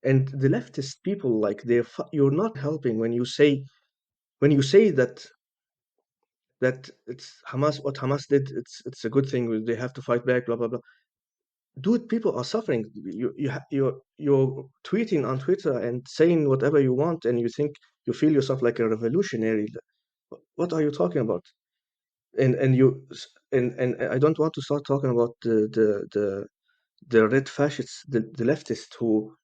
And the leftist people, like you're not helping when you say that it's Hamas, what Hamas did, it's a good thing. They have to fight back, blah blah blah. Dude, people are suffering. You're tweeting on Twitter and saying whatever you want, and you feel yourself like a revolutionary. What are you talking about? And I don't want to start talking about the red fascists, the leftists who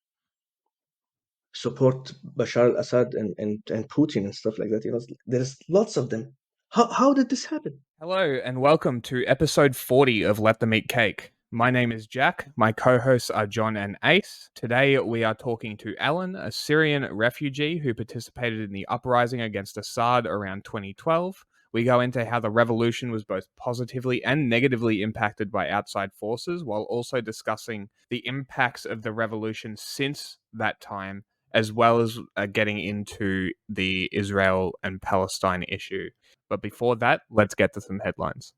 support Bashar al-Assad and Putin and stuff like that. There's lots of them. How did this happen? Hello, and welcome to episode 40 of Let Them Eat Cake. My name is Jack. My co hosts are John and Ace. Today, we are talking to Alan, a Syrian refugee who participated in the uprising against Assad around 2012. We go into how the revolution was both positively and negatively impacted by outside forces, while also discussing the impacts of the revolution since that time, as well as getting into the Israel and Palestine issue. But before that, let's get to some headlines.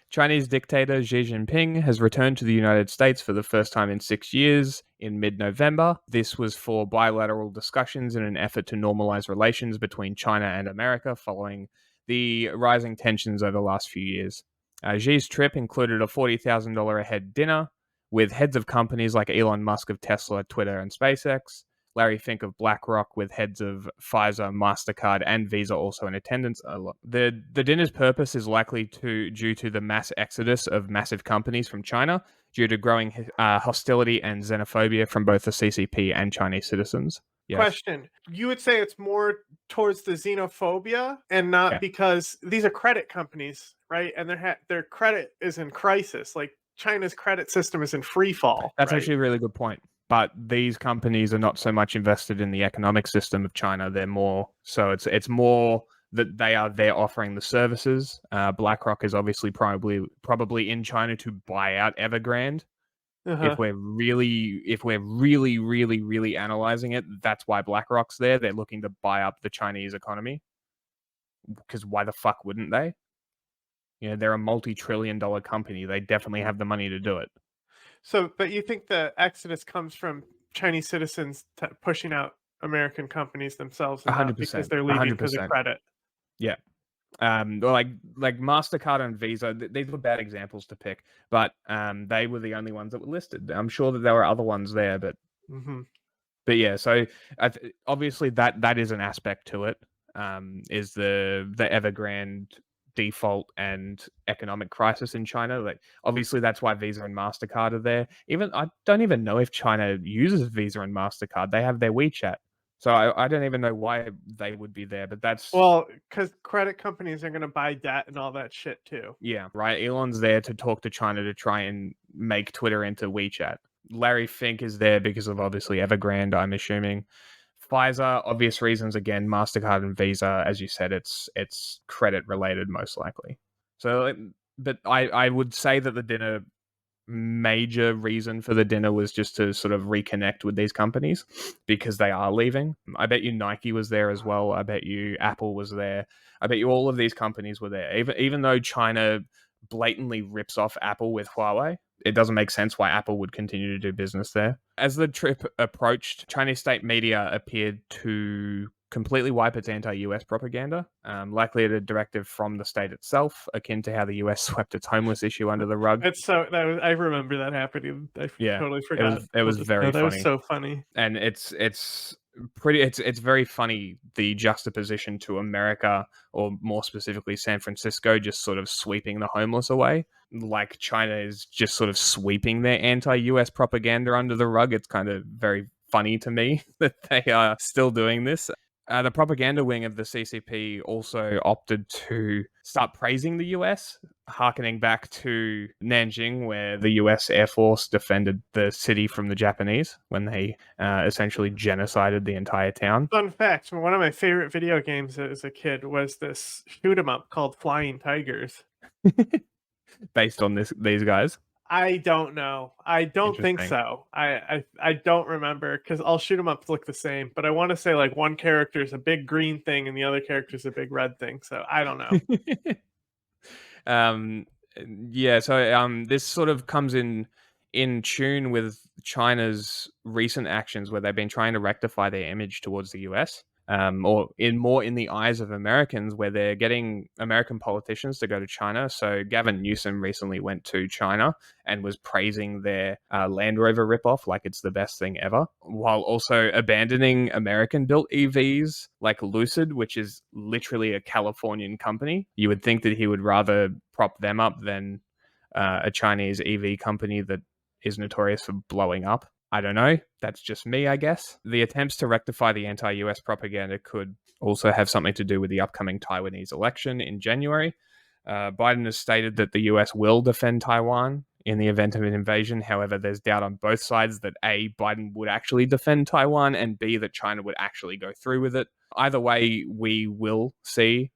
Chinese dictator Xi Jinping has returned to the United States for the first time in 6 years in mid November. This was for bilateral discussions in an effort to normalize relations between China and America following the rising tensions over the last few years. Xi's trip included a $40,000 a head dinner with heads of companies like Elon Musk of Tesla, Twitter, and SpaceX, Larry Fink of BlackRock, with heads of Pfizer, MasterCard, and Visa also in attendance. The dinner's purpose is likely due to the mass exodus of massive companies from China due to growing hostility and xenophobia from both the CCP and Chinese citizens. Yes. Question. You would say it's more towards the xenophobia and not Yeah. because these are credit companies, right? And their credit is in crisis. Like China's credit system is in free fall. That's right? actually a really good point. But these companies are not so much invested in the economic system of China. They're more so it's more that they are there offering the services. BlackRock is obviously probably in China to buy out Evergrande. Uh-huh. If we're really analyzing it, that's why BlackRock's there. They're looking to buy up the Chinese economy. Because why the fuck wouldn't they? They're a multi-trillion-dollar company. They definitely have the money to do it. So, but you think the exodus comes from Chinese citizens pushing out American companies themselves and not because 100%. they're leaving because of 100%. credit? Yeah. Well, like Mastercard and Visa, these were bad examples to pick, but they were the only ones that were listed. I'm sure that there were other ones there, but Mm-hmm. yeah. So obviously that is an aspect to it. Is the Evergrande default and economic crisis in China? Like obviously that's why Visa and Mastercard are there. Even I don't even know if China uses Visa and Mastercard. They have their WeChat. So I don't even know why they would be there, but that's Well, because credit companies are going to buy debt and all that shit too. yeah, right. Elon's there to talk to China to try and make Twitter into WeChat. Larry Fink is there because of obviously Evergrande, I'm assuming. Pfizer, obvious reasons again, MasterCard and Visa, as you said, it's credit related most likely. So but I would say that the dinner major reason for the dinner was just to sort of reconnect with these companies because they are leaving. I bet you Nike was there as well. I bet you Apple was there. I bet you all of these companies were there. Even though China blatantly rips off Apple with Huawei, it doesn't make sense why Apple would continue to do business there. As the trip approached, Chinese state media appeared to completely wipe its anti-US propaganda, likely at a directive from the state itself, akin to how the US swept its homeless issue under the rug. I remember that happening. I Yeah, totally it forgot. was very That was funny, so funny. and it's very funny the juxtaposition to America, or more specifically San Francisco, just sort of sweeping the homeless away. Like China is just sort of sweeping their anti-US propaganda under the rug. It's kind of very funny to me that they are still doing this. The propaganda wing of the CCP also opted to start praising the US, harkening back to Nanjing, where the US Air Force defended the city from the Japanese when they essentially genocided the entire town. Fun fact: one of my favorite video games as a kid was this shoot 'em up called Flying Tigers. Based on these guys. I don't know. I don't think Interesting. so. I don't remember because all shoot 'em ups look the same. But I want to say like one character is a big green thing and the other character is a big red thing. So I don't know. um, yeah, so this sort of comes in in tune with China's recent actions where they've been trying to rectify their image towards the US. Or more in the eyes of Americans, where they're getting American politicians to go to China. So Gavin Newsom recently went to China and was praising their Land Rover ripoff like it's the best thing ever, while also abandoning American-built EVs like Lucid, which is literally a Californian company. You would think that he would rather prop them up than a Chinese EV company that is notorious for blowing up. I don't know. That's just me, I guess. The attempts to rectify the anti-US propaganda could also have something to do with the upcoming Taiwanese election in January. Biden has stated that the US will defend Taiwan in the event of an invasion. However, there's doubt on both sides that A, Biden would actually defend Taiwan, and B, that China would actually go through with it. Either way, we will see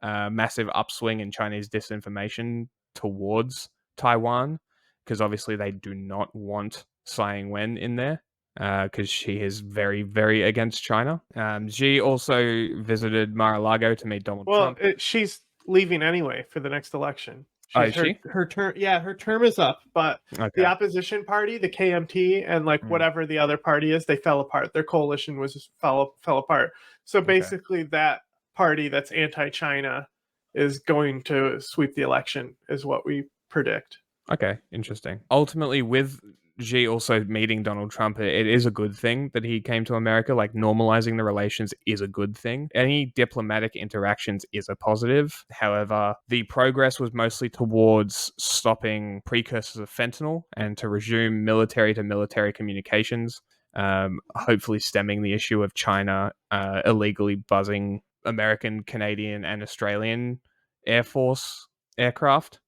a massive upswing in Chinese disinformation towards Taiwan, because obviously they do not want Tsai Ing-wen in there, because she is very, very against China. Xi also visited Mar-a-Lago to meet Donald Trump. She's leaving anyway for the next election. Is she? Her term, yeah, her term is up, but the opposition party, the KMT, and whatever the other party is, they fell apart. Their coalition fell apart. So basically, that party that's anti-China is going to sweep the election, is what we predict. Okay, interesting. Ultimately, with Xi also meeting Donald Trump, it is a good thing that he came to America. Like, normalizing the relations is a good thing. Any diplomatic interactions is a positive. However, the progress was mostly towards stopping precursors of fentanyl and to resume military-to-military communications, hopefully stemming the issue of China illegally buzzing American, Canadian, and Australian Air Force aircraft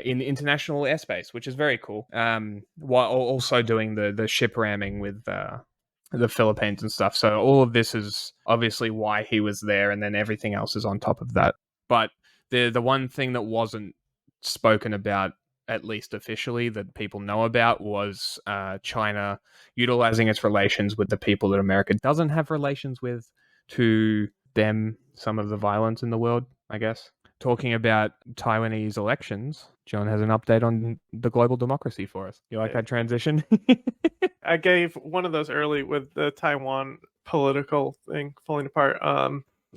in international airspace, which is very cool. While also doing the ship ramming with the Philippines and stuff. So all of this is obviously why he was there, and then everything else is on top of that. But the one thing that wasn't spoken about, at least officially, that people know about, was China utilizing its relations with the people that America doesn't have relations with to stem some of the violence in the world, I guess. Talking about Taiwanese elections, John has an update on the global democracy for us. You like that transition? I gave one of those early with the Taiwan political thing falling apart.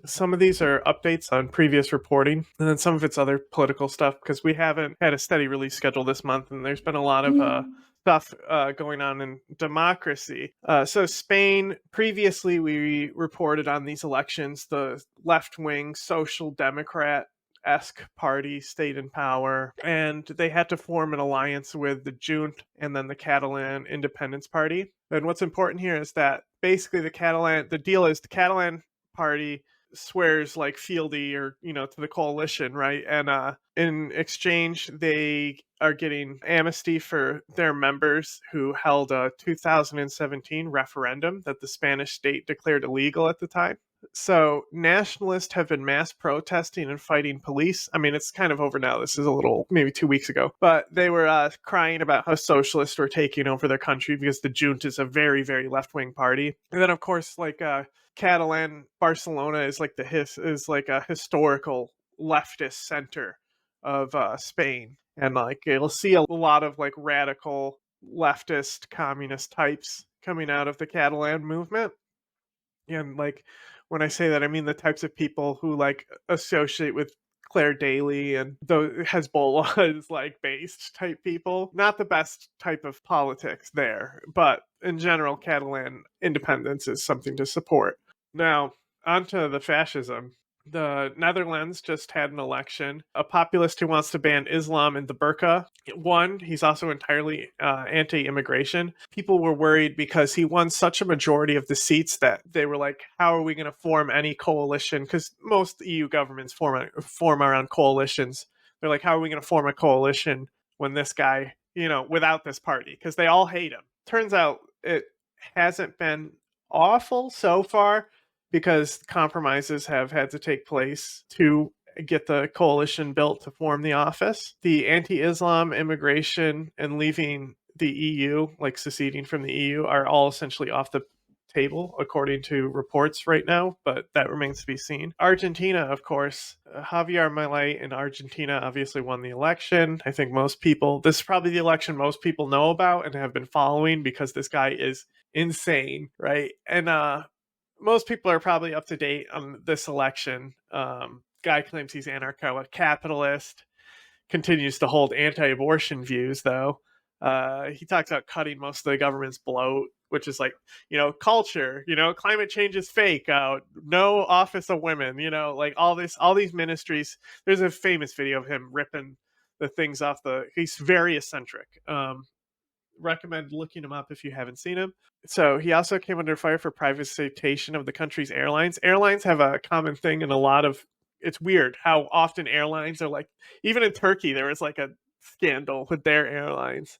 Some of these are updates on previous reporting, and then some of it's other political stuff, because we haven't had a steady release schedule this month, and there's been a lot of stuff going on in democracy. So Spain, previously we reported on these elections, the left-wing social democrat-esque party stayed in power, and they had to form an alliance with the Junta and then the Catalan Independence Party. And what's important here is that basically the deal is the Catalan party swears like fealty or to the coalition, right? And in exchange they are getting amnesty for their members who held a 2017 referendum that the Spanish state declared illegal at the time. So nationalists have been mass protesting and fighting police. I mean, it's kind of over now. This is maybe 2 weeks ago. But they were crying about how socialists were taking over their country because the Junta is a very, very left-wing party. And then, of course, Catalan, Barcelona is like a historical leftist center of Spain. And you'll see a lot of radical leftist communist types coming out of the Catalan movement. And when I say that, I mean the types of people who associate with Claire Daly and the Hezbollah is based type people. Not the best type of politics there, but in general, Catalan independence is something to support. Now, onto the fascism. The Netherlands just had an election. A populist who wants to ban Islam and the burqa won. He's also entirely anti-immigration. People were worried because he won such a majority of the seats that they were like, how are we going to form any coalition? Because most EU governments form around coalitions. They're like, how are we going to form a coalition when this guy, without this party? Because they all hate him. Turns out it hasn't been awful so far, because compromises have had to take place to get the coalition built to form the office. The anti-Islam, immigration, and leaving the EU, seceding from the EU, are all essentially off the table, according to reports right now, but that remains to be seen. Argentina, of course, Javier Milei in Argentina obviously won the election. I think this is probably the election most people know about and have been following because this guy is insane, right? And most people are probably up to date on this election. Guy claims he's anarcho-capitalist, continues to hold anti-abortion views, though. He talks about cutting most of the government's bloat, which is like, culture, climate change is fake, no office of women, like all these ministries. There's a famous video of him ripping the things off he's very eccentric. Recommend looking him up if you haven't seen him. So he also came under fire for privatization of the country's airlines. Airlines have a common thing in a lot of. It's weird how often airlines are like. Even in Turkey, there was like a scandal with their airlines.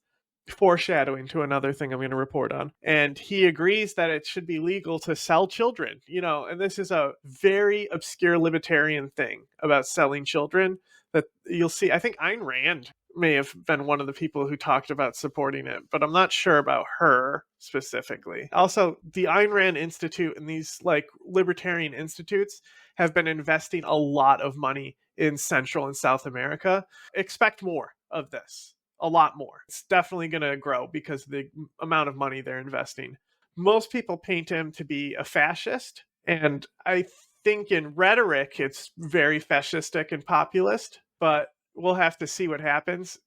Foreshadowing to another thing I'm going to report on. And he agrees that it should be legal to sell children, and this is a very obscure libertarian thing about selling children that you'll see. I think Ayn Rand may have been one of the people who talked about supporting it, but I'm not sure about her specifically. Also, the Ayn Rand Institute and these like libertarian institutes have been investing a lot of money in Central and South America. Expect more of this. A lot more. It's definitely going to grow because of the amount of money they're investing. Most people paint him to be a fascist, and I think in rhetoric it's very fascistic and populist, but we'll have to see what happens.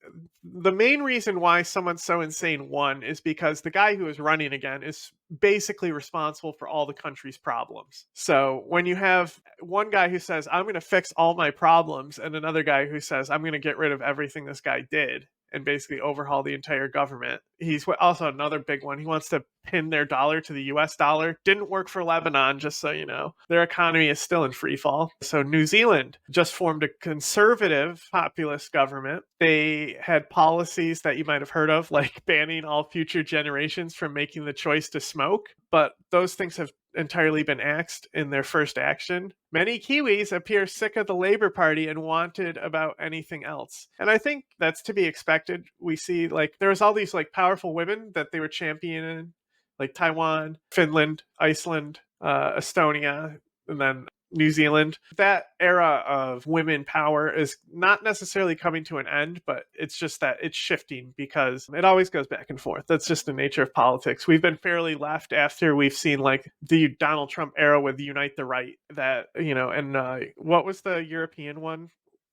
The main reason why someone's so insane, one, is because the guy who is running again is basically responsible for all the country's problems. So when you have one guy who says, I'm going to fix all my problems, and another guy who says, I'm going to get rid of everything this guy did, and basically overhaul the entire government. He's also another big one. He wants to pin their dollar to the US dollar. Didn't work for Lebanon, just so you know. Their economy is still in free fall. So New Zealand just formed a conservative populist government. They had policies that you might have heard of, like banning all future generations from making the choice to smoke. But those things have entirely been axed in their first action. Many Kiwis appear sick of the Labour Party and wanted about anything else. And I think that's to be expected. We see there was all these powerful women that they were championing, like Taiwan, Finland, Iceland, Estonia, and then New Zealand. That era of women power is not necessarily coming to an end, but it's just that it's shifting because it always goes back and forth. That's just the nature of politics. We've been fairly left after we've seen the Donald Trump era with Unite the Right, that, and what was the European one?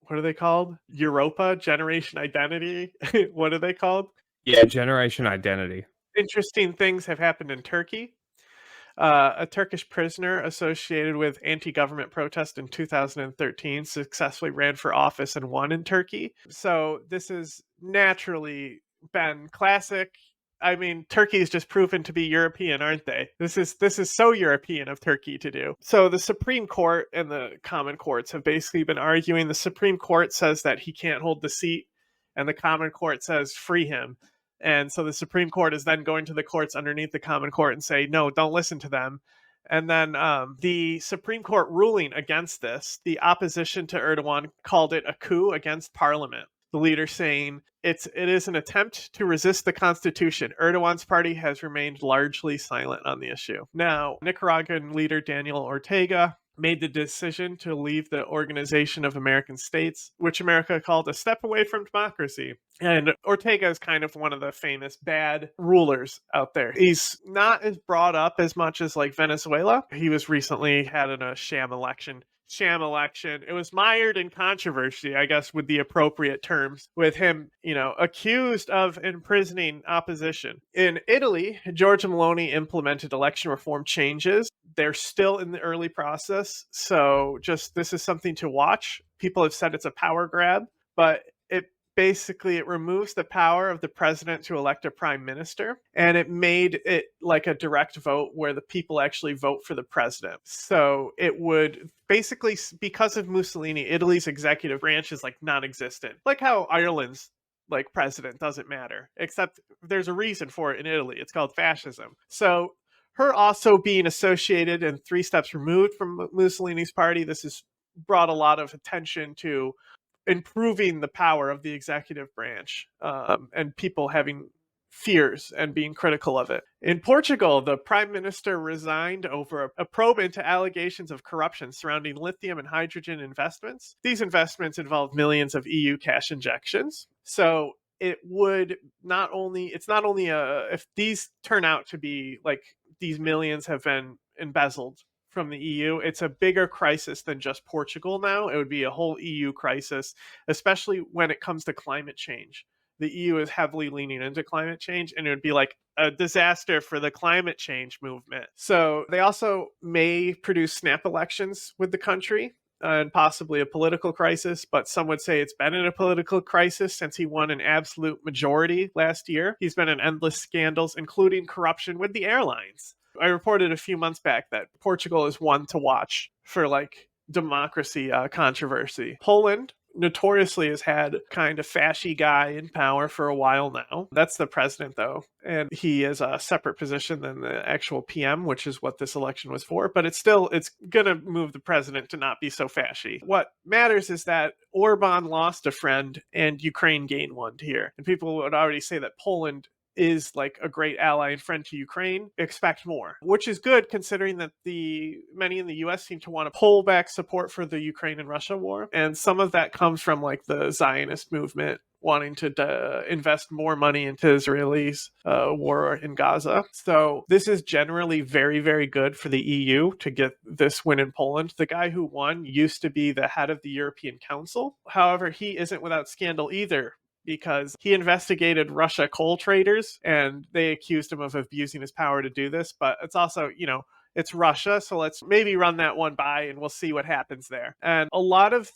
What are they called? Europa, Generation Identity. What are they called? Yeah, Generation Identity. Interesting things have happened in Turkey. A Turkish prisoner associated with anti-government protest in 2013 successfully ran for office and won in Turkey. So this has naturally been classic. I mean, Turkey is just proven to be European, aren't they? This is so European of Turkey to do. So the Supreme Court and the Common Courts have basically been arguing. The Supreme Court says that he can't hold the seat, and the Common Court says free him. And so the Supreme Court is then going to the courts underneath the Common Court and say, no, don't listen to them. And then the Supreme Court ruling against this, the opposition to Erdogan called it a coup against parliament. The leader saying it is an attempt to resist the constitution. Erdogan's party has remained largely silent on the issue. Now, Nicaraguan leader Daniel Ortega made the decision to leave the Organization of American States, which America called a step away from democracy. And Ortega is kind of one of the famous bad rulers out there. He's not as brought up as much as Venezuela. He was recently had in a sham election. It was mired in controversy, I guess, with the appropriate terms, with him, accused of imprisoning opposition. In Italy, Giorgia Meloni implemented election reform changes. They're still in the early process, so this is something to watch. People have said it's a power grab, but it removes the power of the president to elect a prime minister, and it made it like a direct vote where the people actually vote for the president. So it would basically, because of Mussolini, Italy's executive branch is non-existent. Like how Ireland's president doesn't matter, except there's a reason for it in Italy. It's called fascism. So her also being associated and 3 steps removed from Mussolini's party, this has brought a lot of attention to improving the power of the executive branch, and people having fears and being critical of it. In Portugal, the prime minister resigned over a probe into allegations of corruption surrounding lithium and hydrogen investments. These investments involved millions of EU cash injections. So it would not only, it's not only if these turn out to be like these millions have been embezzled from the EU, it's a bigger crisis than just Portugal now. It would be a whole EU crisis, especially when it comes to climate change. The EU is heavily leaning into climate change, and it would be like a disaster for the climate change movement. So they also may produce snap elections with the country, and possibly a political crisis, but some would say it's been in a political crisis since he won an absolute majority last year. He's been in endless scandals, including corruption with the airlines. I reported a few months back that Portugal is one to watch for like democracy controversy. Poland notoriously has had kind of fashy guy in power for a while now. That's the president though, and he is a separate position than the actual PM, which is what this election was for, but it's gonna move the president to not be so fashy. What matters is that Orban lost a friend and Ukraine gained one here, and people would already say that Poland is like a great ally and friend to Ukraine. Expect more, which is good considering that many in the US seem to want to pull back support for the Ukraine and Russia war, and some of that comes from like the Zionist movement wanting to invest more money into Israelis' war in Gaza. So this is generally very, very good for the EU to get this win in Poland. The guy who won used to be the head of the European Council. However, he isn't without scandal either, because he investigated Russia coal traders and they accused him of abusing his power to do this. But it's also, it's Russia, so let's maybe run that one by and we'll see what happens there. And a lot of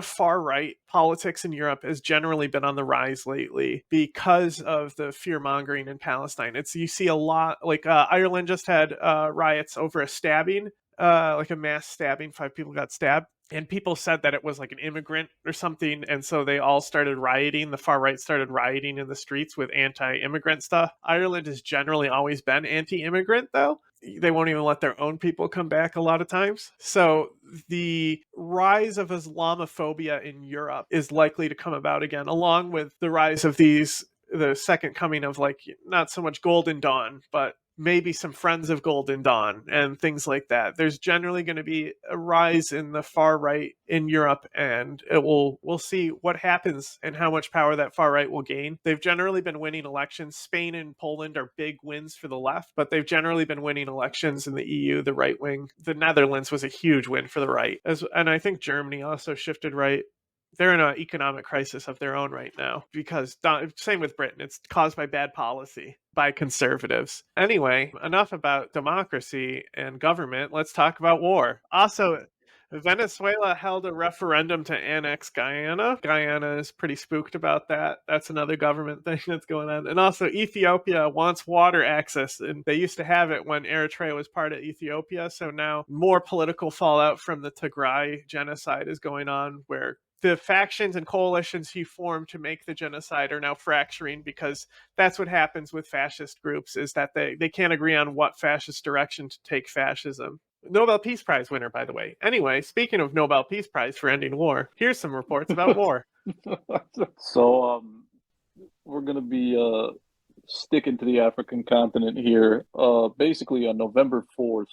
far right politics in Europe has generally been on the rise lately because of the fear mongering in Palestine. You see a lot, like Ireland just had riots over a stabbing, like a mass stabbing. 5 people got stabbed. And people said that it was like an immigrant or something. And so they all started rioting. The far right started rioting in the streets with anti-immigrant stuff. Ireland has generally always been anti-immigrant, though. They won't even let their own people come back a lot of times. So the rise of Islamophobia in Europe is likely to come about again, along with the rise of the second coming of like, not so much Golden Dawn, but maybe some friends of Golden Dawn and things like that. There's generally going to be a rise in the far right in Europe, and we'll see what happens and how much power that far right will gain. They've generally been winning elections. Spain and Poland are big wins for the left, but they've generally been winning elections in the EU, the right wing. The Netherlands was a huge win for the right, and I think Germany also shifted right. They're in an economic crisis of their own right now because same with Britain. It's caused by bad policy by conservatives. Anyway, enough about democracy and government. Let's talk about war. Also, Venezuela held a referendum to annex Guyana. Guyana is pretty spooked about that. That's another government thing that's going on. And also, Ethiopia wants water access, and they used to have it when Eritrea was part of Ethiopia. So now more political fallout from the Tigray genocide is going on, where the factions and coalitions he formed to make the genocide are now fracturing, because that's what happens with fascist groups, is that they can't agree on what fascist direction to take fascism. Nobel Peace Prize winner, by the way. Anyway, speaking of Nobel Peace Prize for ending war, here's some reports about war. So we're going to be sticking to the African continent here. Basically, on November 4th,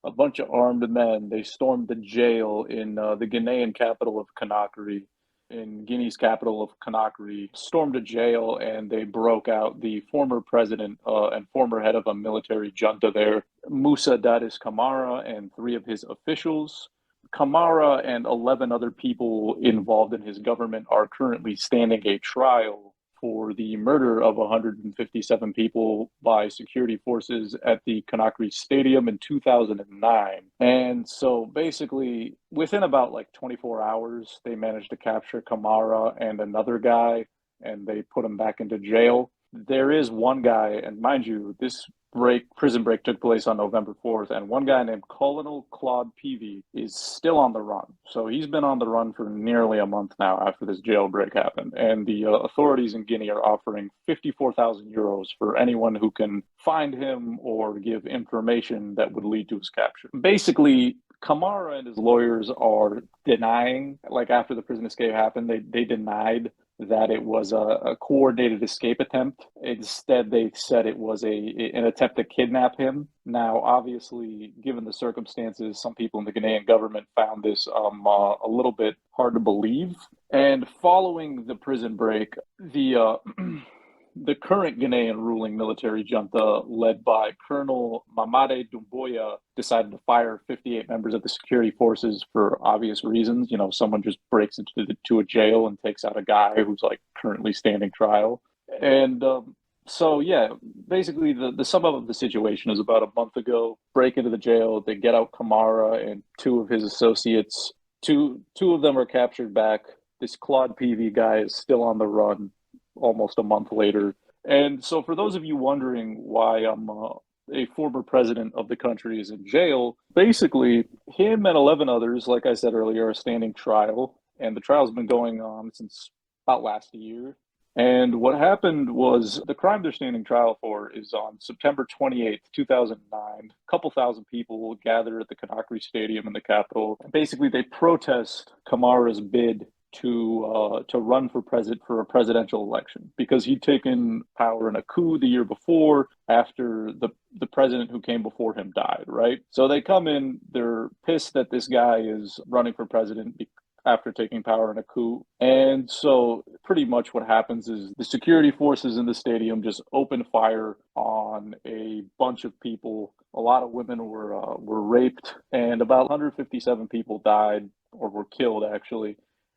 a bunch of armed men, they stormed the jail in the Guinean capital of Conakry. In Guinea's capital of Conakry, stormed a jail, and they broke out the former president and former head of a military junta there, Musa Dadis Camara, and 3 of his officials. Camara and 11 other people involved in his government are currently standing a trial for the murder of 157 people by security forces at the Conakry Stadium in 2009. And so basically, within about like 24 hours, they managed to capture Camara and another guy, and they put him back into jail. There is one guy, and mind you, this prison break took place on November 4th, and one guy named Colonel Claude Peavy is still on the run. So he's been on the run for nearly a month now after this jailbreak happened, and the authorities in Guinea are offering 54,000 euros for anyone who can find him or give information that would lead to his capture. Basically, Camara and his lawyers are denying, like after the prison escape happened, they denied that it was a coordinated escape attempt. Instead, they said it was an attempt to kidnap him. Now, obviously, given the circumstances, some people in the Ghanaian government found this a little bit hard to believe. And following the prison break, the the current Ghanaian ruling military junta, led by Colonel Mamade Doumbouya, decided to fire 58 members of the security forces for obvious reasons. You know, someone just breaks into a jail and takes out a guy who's like currently standing trial. And so, yeah, basically the sum up of the situation is about a month ago, break into the jail, they get out Kamara and two of his associates. Two of them are captured back. This Claude Peavy guy is still on the run almost a month later. And so for those of you wondering why a former president of the country is in jail, basically him and 11 others, like I said earlier, are standing trial. And the trial's been going on since about last year. And what happened was the crime they're standing trial for is on September 28th, 2009. A couple thousand people will gather at the Conakry Stadium in the capital. And basically, they protest Kamara's bid to run for a presidential election because he'd taken power in a coup the year before after the president who came before him died, right? So they come in, they're pissed that this guy is running for president after taking power in a coup. And so pretty much what happens is the security forces in the stadium just open fire on a bunch of people. A lot of women were raped, and about 157 people died or were killed, actually,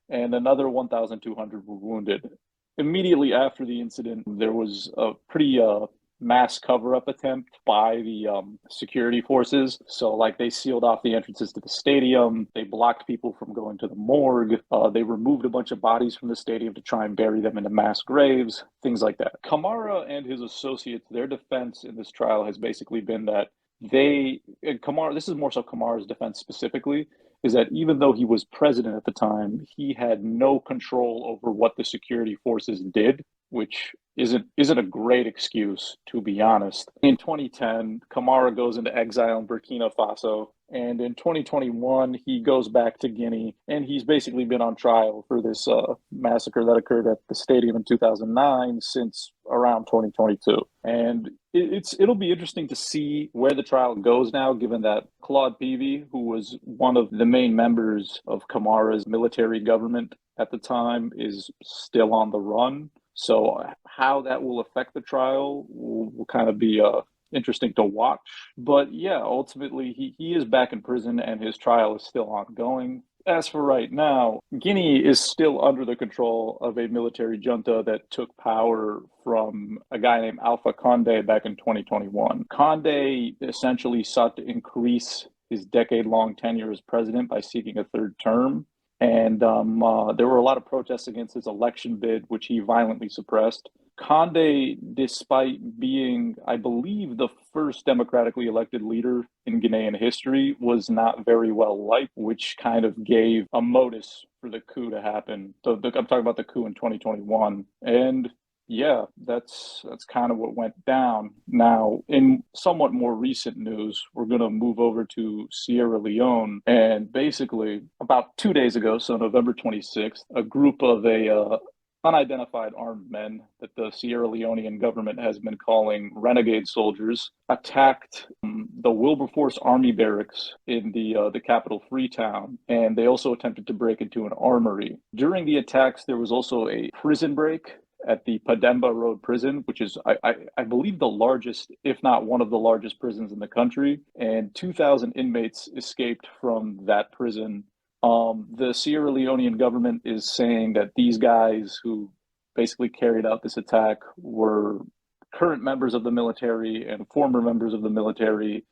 and another 1,200 were wounded. Immediately after the incident, there was a pretty mass cover-up attempt by the security forces. So, like, they sealed off the entrances to the stadium. They blocked people from going to the morgue. They removed a bunch of bodies from the stadium to try and bury them into mass graves, things like that. Kamara and his associates, their defense in this trial has basically been that this is more so Kamara's defense specifically, is that even though he was president at the time, he had no control over what the security forces did, which isn't a great excuse, to be honest. In 2010, Kamara goes into exile in Burkina Faso, and in 2021, he goes back to Guinea, and he's basically been on trial for this massacre that occurred at the stadium in 2009 since around 2022. And it'll be interesting to see where the trial goes now, given that Claude Peavy, who was one of the main members of Kamara's military government at the time, is still on the run. So how that will affect the trial will kind of be interesting to watch. But yeah, ultimately, he is back in prison and his trial is still ongoing. As for right now, Guinea is still under the control of a military junta that took power from a guy named Alpha Condé back in 2021. Condé essentially sought to increase his decade-long tenure as president by seeking a third term. And there were a lot of protests against his election bid, which he violently suppressed. Condé, despite being, I believe, the first democratically elected leader in Ghanaian history, was not very well liked, which kind of gave a modus for the coup to happen. So I'm talking about the coup in 2021. And yeah, that's kind of what went down. Now, in somewhat more recent news, we're going to move over to Sierra Leone. And basically, about 2 days ago, so November 26th, a group of unidentified armed men that the Sierra Leonean government has been calling renegade soldiers attacked the Wilberforce Army barracks in the capital Freetown, and they also attempted to break into an armory. During the attacks, there was also a prison break at the Pademba Road prison, which is, I believe, the largest, if not one of the largest prisons in the country, and 2,000 inmates escaped from that prison. The Sierra Leonean government is saying that these guys who basically carried out this attack were current members of the military and former members of the military,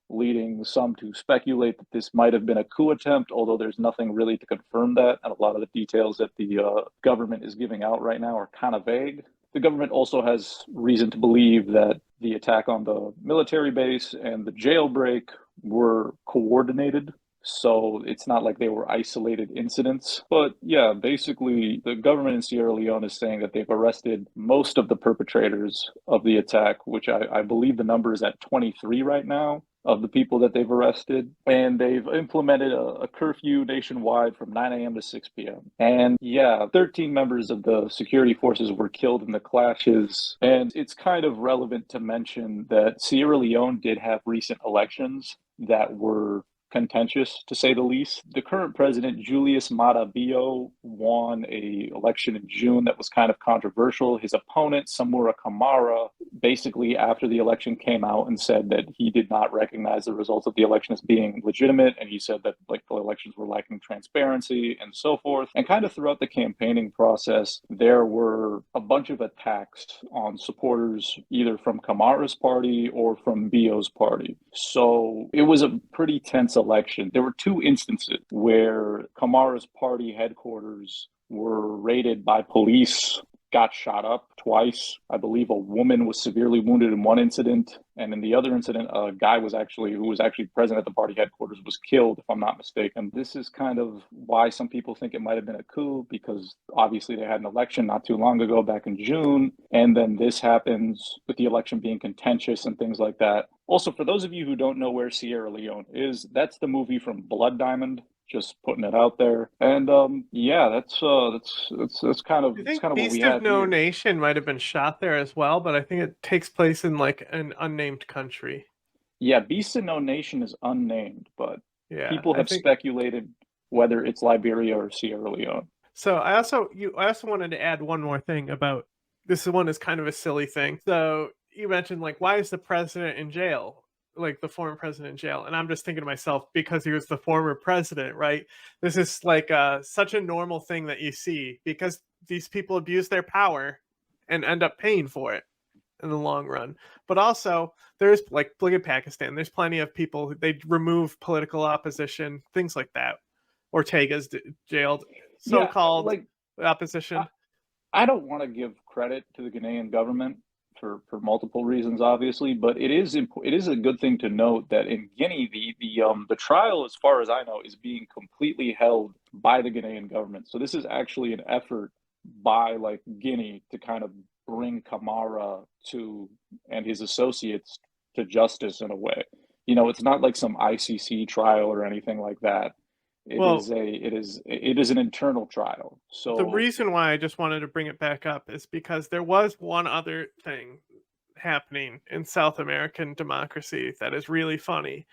leading some to speculate that this might have been a coup attempt, although there's nothing really to confirm that. And a lot of the details that the government is giving out right now are kind of vague. The government also has reason to believe that the attack on the military base and the jailbreak were coordinated. So it's not like they were isolated incidents. But yeah, basically, the government in Sierra Leone is saying that they've arrested most of the perpetrators of the attack, which I believe the number is at 23 right now. of the people that they've arrested, and they've implemented a curfew nationwide from 9 a.m. to 6 p.m. And yeah, 13 members of the security forces were killed in the clashes. And it's kind of relevant to mention that Sierra Leone did have recent elections that were contentious, to say the least. The current president, Julius Maada Bio, won a election in June that was kind of controversial. His opponent, Samura Kamara, basically after the election came out and said that he did not recognize the results of the election as being legitimate, and he said that like the elections were lacking transparency and so forth. And kind of throughout the campaigning process, there were a bunch of attacks on supporters either from Kamara's party or from Bio's party. So it was a pretty tense election. There were two instances where Kamara's party headquarters were raided by police, got shot up twice. I believe a woman was severely wounded in one incident, and in the other incident, a guy who was actually present at the party headquarters was killed, if I'm not mistaken. This is kind of why some people think it might have been a coup, because obviously they had an election not too long ago, back in June, and then this happens with the election being contentious and things like that. Also, for those of you who don't know where Sierra Leone is, that's the movie from Blood Diamond. Just putting it out there, and yeah, that's kind of I think what we Beast have of No here. Nation might have been shot there as well, but I think it takes place in like an unnamed country. Yeah, Beast of No Nation is unnamed, but Yeah, people have speculated whether it's Liberia or Sierra Leone. So I also wanted to add one more thing about this. One is kind of a silly thing. So you mentioned like, why is the president in jail? Like the former president in jail, and I'm just thinking to myself, because he was the former president, right? This is like such a normal thing that you see, because these people abuse their power and end up paying for it in the long run. But also, there's like, look at Pakistan. There's plenty of people, they remove political opposition, things like that. Ortega's jailed, so-called opposition. I don't want to give credit to the Ghanaian government for multiple reasons, obviously, but it is a good thing to note that in Guinea, the trial, as far as I know, is being completely held by the Ghanaian government. So this is actually an effort by like Guinea to kind of bring Kamara and his associates to justice in a way. You know, it's not like some ICC trial or anything like that. It is an internal trial. So the reason why I just wanted to bring it back up is because there was one other thing happening in South American democracy that is really funny.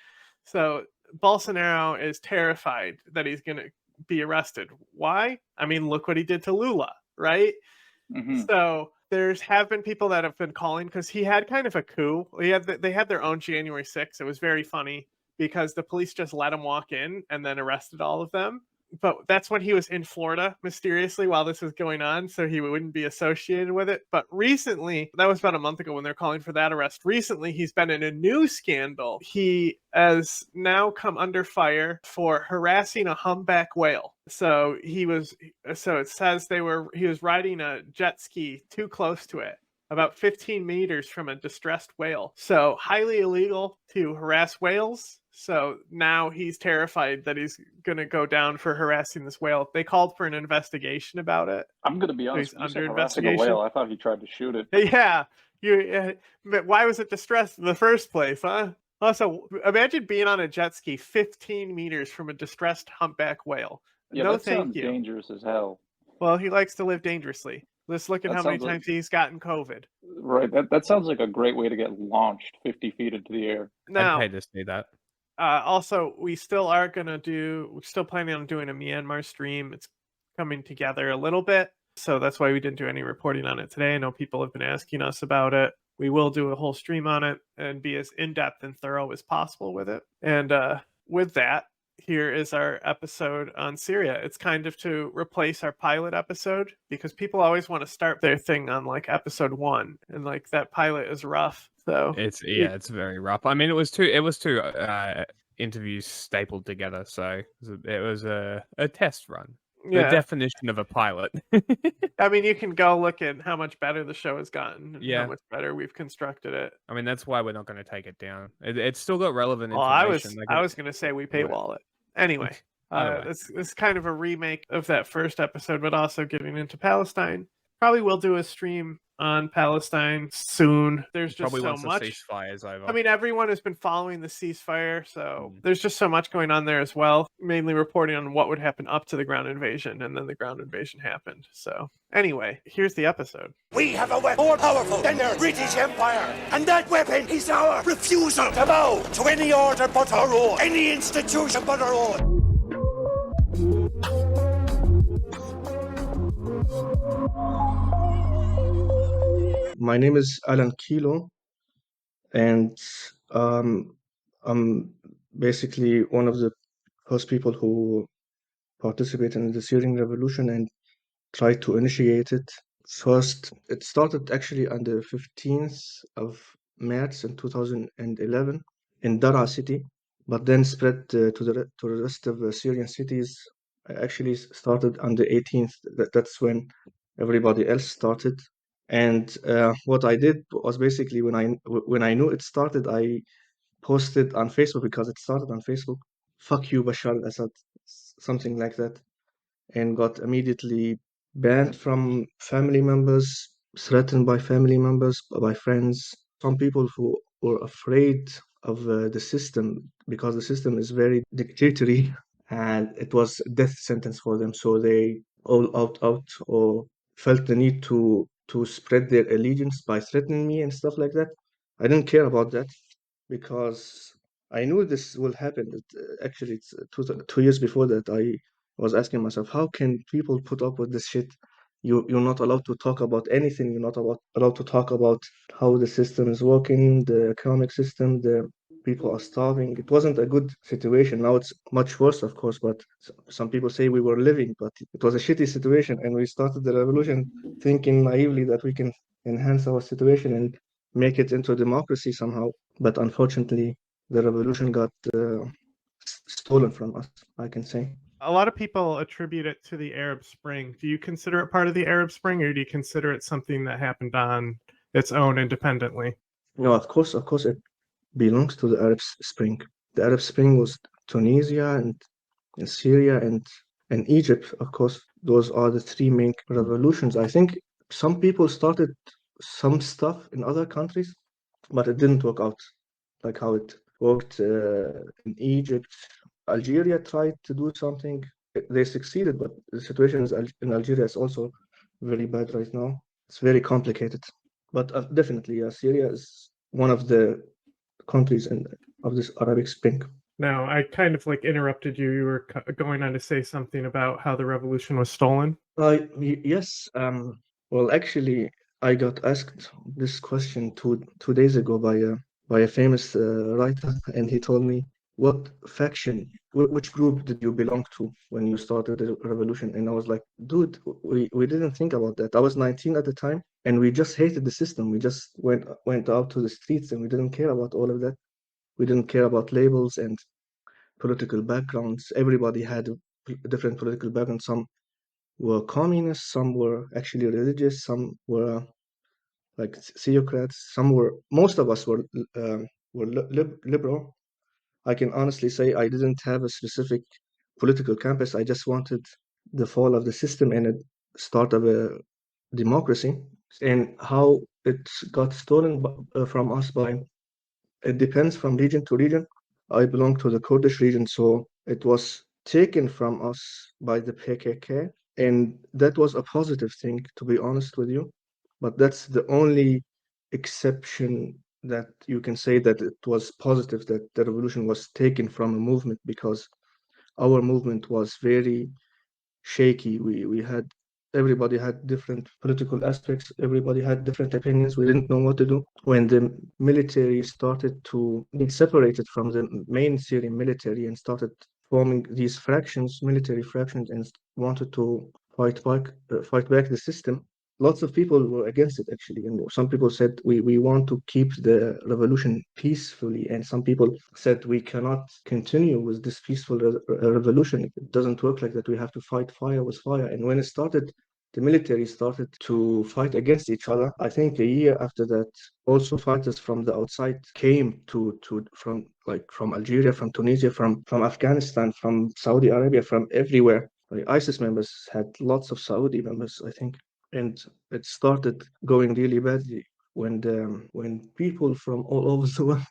So Bolsonaro is terrified that he's going to be arrested. Why? I mean, look what he did to Lula, right? mm-hmm. So have been people that have been calling, because he had kind of a coup. They had their own January 6th. It was very funny, because the police just let him walk in and then arrested all of them. But that's when he was in Florida mysteriously while this was going on, so he wouldn't be associated with it. But recently, that was about a month ago when they're calling for that arrest. Recently, he's been in a new scandal. He has now come under fire for harassing a humpback whale. So it says he was riding a jet ski too close to it, about 15 meters from a distressed whale. So highly illegal to harass whales. So now he's terrified that he's going to go down for harassing this whale. They called for an investigation about it. I'm going to be honest. So he's under investigation. A whale. I thought he tried to shoot it. Yeah. But why was it distressed in the first place, huh? Also, imagine being on a jet ski 15 meters from a distressed humpback whale. Yeah, no, that thank sounds you. Dangerous as hell. Well, he likes to live dangerously. Let's look at how many times he's gotten COVID. Right. That sounds like a great way to get launched 50 feet into the air. Now, I'd pay to see that. Also, we're still planning on doing a Myanmar stream. It's coming together a little bit, so that's why we didn't do any reporting on it today. I know people have been asking us about it. We will do a whole stream on it and be as in-depth and thorough as possible with it. And with that, here is our episode on Syria. It's kind of to replace our pilot episode, because people always want to start their thing on like episode 1, and like that pilot is rough. So it's very rough. I mean, it was two interviews stapled together, so it was a test run. The definition of a pilot. I mean, you can go look at how much better the show has gotten, and how much better we've constructed it. I mean, that's why we're not going to take it down. It's still got relevant information. I was going to say we paywall it. Anyway, it's kind of a remake of that first episode, but also getting into Palestine. Probably will do a stream on Palestine soon. There's just Probably so once the much. ceasefire is over. I mean, everyone has been following the ceasefire, so Mm. there's just so much going on there as well. Mainly reporting on what would happen up to the ground invasion, and then the ground invasion happened. So, anyway, here's the episode. We have a weapon more powerful than their British Empire, and that weapon is our refusal to bow to any order but our own, any institution but our own. My name is Alan Kilo, and I'm basically one of the first people who participated in the Syrian revolution and tried to initiate it. First, it started actually on the 15th of March in 2011 in Daraa city, but then spread to the rest of the Syrian cities. Actually started on the 18th. That's when everybody else started. And what I did was basically when I knew it started, I posted on Facebook because it started on Facebook. Fuck you, Bashar al-Assad, something like that, and got immediately banned from family members, threatened by family members, by friends. Some people who were afraid of the system because the system is very dictatorial and it was a death sentence for them. So they all out or felt the need to spread their allegiance by threatening me and stuff like that. I didn't care about that because I knew this will happen. Actually, it's 2 years before that I was asking myself, how can people put up with this shit? You're not allowed to talk about anything. You're not allowed to talk about how the system is working, the economic system, the people are starving. It wasn't a good situation. Now it's much worse, of course, but some people say we were living, but it was a shitty situation. And we started the revolution thinking naively that we can enhance our situation and make it into democracy somehow. But unfortunately, the revolution got stolen from us, I can say. A lot of people attribute it to the Arab Spring. Do you consider it part of the Arab Spring, or do you consider it something that happened on its own independently? No, of course, it belongs to the Arab Spring. The Arab Spring was Tunisia and Syria and Egypt, of course. Those are the three main revolutions. I think some people started some stuff in other countries, but it didn't work out like how it worked in Egypt. Algeria tried to do something. They succeeded, but the situation in Algeria is also very bad right now. It's very complicated. But definitely, Syria is one of the countries of this Arabic Spring. No, I kind of like interrupted you. You were going on to say something about how the revolution was stolen. Yes. Well, actually, I got asked this question two days ago by a famous writer, and he told me, "What faction, which group did you belong to when you started the revolution?" And I was like, "Dude, we didn't think about that. I was 19 at the time, and we just hated the system. We just went out to the streets, and we didn't care about all of that. We didn't care about labels and political backgrounds. Everybody had a different political background. Some were communists, some were actually religious, some were like theocrats, most of us were liberal. I can honestly say I didn't have a specific political campus. I just wanted the fall of the system and a start of a democracy. And how it got stolen from us by it depends from region to region. I belong to the Kurdish region, so it was taken from us by the PKK, and that was a positive thing, to be honest with you. But that's the only exception that you can say that it was positive that the revolution was taken from a movement, because our movement was very shaky. We had everybody had different political aspects. Everybody had different opinions. We didn't know what to do. When the military started to get separated from the main Syrian military and started forming these fractions, military fractions, and wanted to fight back the system, lots of people were against it actually, and some people said we want to keep the revolution peacefully, and some people said we cannot continue with this peaceful revolution. It doesn't work like that. We have to fight fire with fire. And when it started, the military started to fight against each other. I think a year after that, also fighters from the outside came from Algeria, from Tunisia, from Afghanistan, from Saudi Arabia, from everywhere. Like ISIS members had lots of Saudi members, I think. and it started going really badly when people from all over the world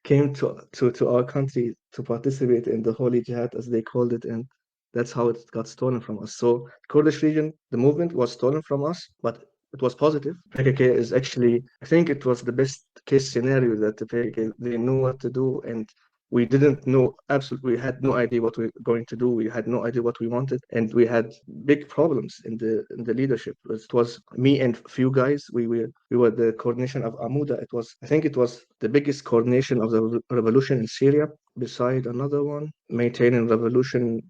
came to our country to participate in the holy jihad, as they called it, and that's how it got stolen from us. So Kurdish region, the movement was stolen from us, but it was positive. PKK is actually, I think it was the best case scenario that the PKK, they knew what to do, and we didn't know, absolutely, we had no idea what we were going to do. We had no idea what we wanted, and we had big problems in the leadership. It was me and few guys. We were the coordination of Amuda. I think it was the biggest coordination of the revolution in Syria, beside another one, maintaining revolution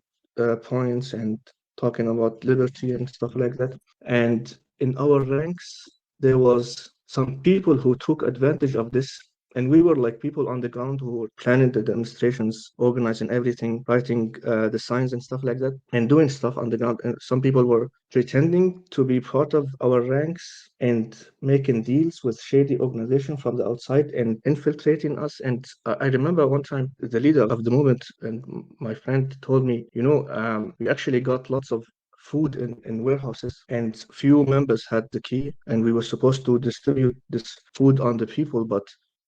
points and talking about liberty and stuff like that. And in our ranks, there was some people who took advantage of this, and we were like people on the ground who were planning the demonstrations, organizing everything, writing the signs and stuff like that, and doing stuff on the ground. And some people were pretending to be part of our ranks and making deals with shady organization from the outside and infiltrating us. And I remember one time the leader of the movement and my friend told me, we actually got lots of food in warehouses, and few members had the key, and we were supposed to distribute this food on the people, but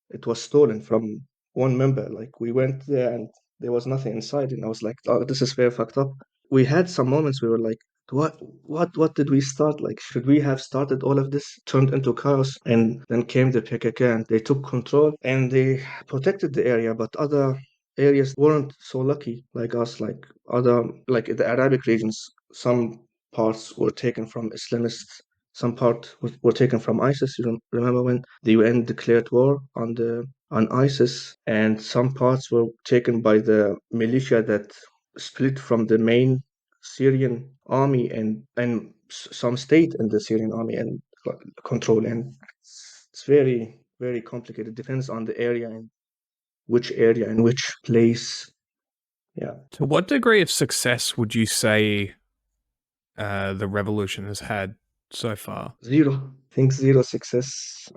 it was stolen from one member. Like, we went there and there was nothing inside, and I was like, oh, this is very fucked up. We had some moments we were like, what did we start? Like, should we have started all of this? Turned into chaos, and then came the PKK and they took control and they protected the area, but other areas weren't so lucky like us. Like the Arabic regions, some parts were taken from Islamists, some parts were taken from ISIS. You remember when the UN declared war on ISIS, and some parts were taken by the militia that split from the main Syrian army, and some stayed in the Syrian army and control. And it's very, very complicated. It depends on the area and which place. Yeah. To what degree of success would you say the revolution has had so far? Zero. I think zero success,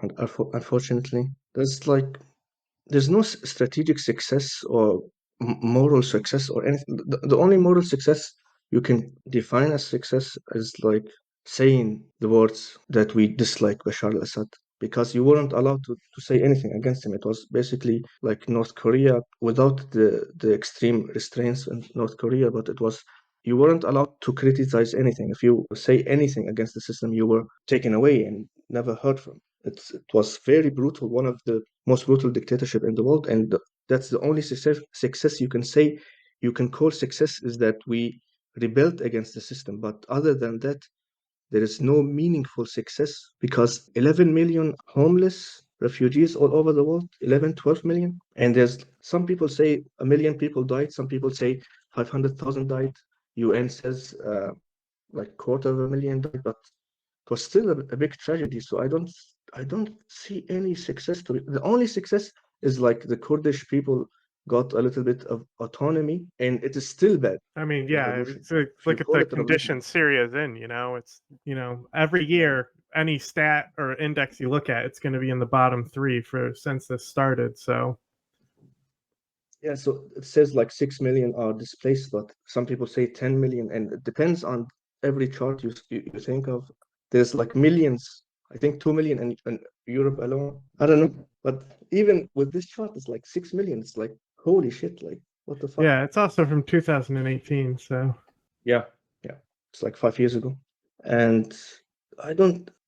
unfortunately. There's no strategic success or moral success or anything. The only moral success you can define as success is like saying the words that we dislike Bashar al-Assad, because you weren't allowed to say anything against him. It was basically like North Korea without the extreme restraints in North Korea, but it was, you weren't allowed to criticize anything. If you say anything against the system, you were taken away and never heard from. It was very brutal, one of the most brutal dictatorship in the world, and that's the only success you can say, you can call success, is that we rebelled against the system. But other than that, there is no meaningful success, because 11 million homeless refugees all over the world, 11, 12 million. And there's some people say a million people died, some people say 500,000 died. UN says like quarter of a million died, but it was still a big tragedy. So I don't see any success to it. The only success is like the Kurdish people got a little bit of autonomy, and it is still bad. I mean, yeah, Revolution. it's like, If you look at call the it a revolution. condition Syria's in, it's, every year, any stat or index you look at, it's going to be in the bottom 3 since this started. So, Yeah, so it says like 6 million are displaced, but some people say 10 million, and it depends on every chart you think of. There's like millions. I think 2 million in Europe alone. I don't know. But even with this chart, it's like 6 million. It's like, holy shit, like, what the fuck? yeah, it's also from 2018. So, Yeah. It's like 5 years ago. And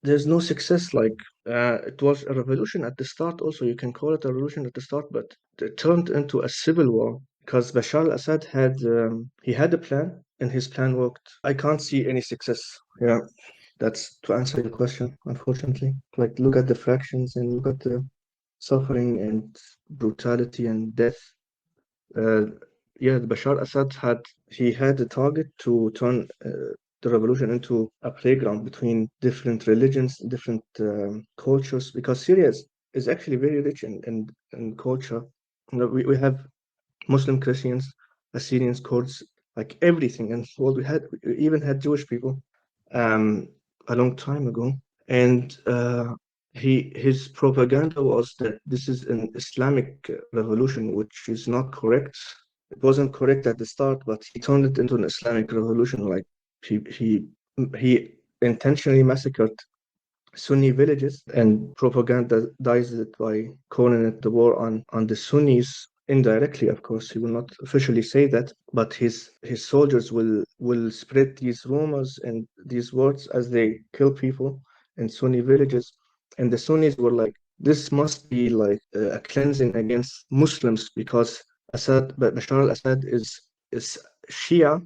there's no success. Like, it was a revolution at the start. Also, you can call it a revolution at the start, but it turned into a civil war because Bashar al-Assad he had a plan, and his plan worked. I can't see any success. Yeah, that's to answer your question, unfortunately. Like, look at the fractions and look at the suffering and brutality and death. Yeah, Bashar Assad had a target to turn the revolution into a playground between different religions, different cultures, because Syria is actually very rich in culture. We have Muslim, Christians, Assyrians, Kurds, like everything. And well, we even had Jewish people um, a long time ago. And his propaganda was that this is an Islamic revolution, which is not correct. It wasn't correct at the start, but he turned it into an Islamic revolution. Like he intentionally massacred Sunni villages and propagandized it by calling it the war on the Sunnis. Indirectly, of course, he will not officially say that, but his soldiers will spread these rumors and these words as they kill people in Sunni villages. And the Sunnis were like, this must be like a cleansing against Muslims because Bashar al-Assad is Shiite.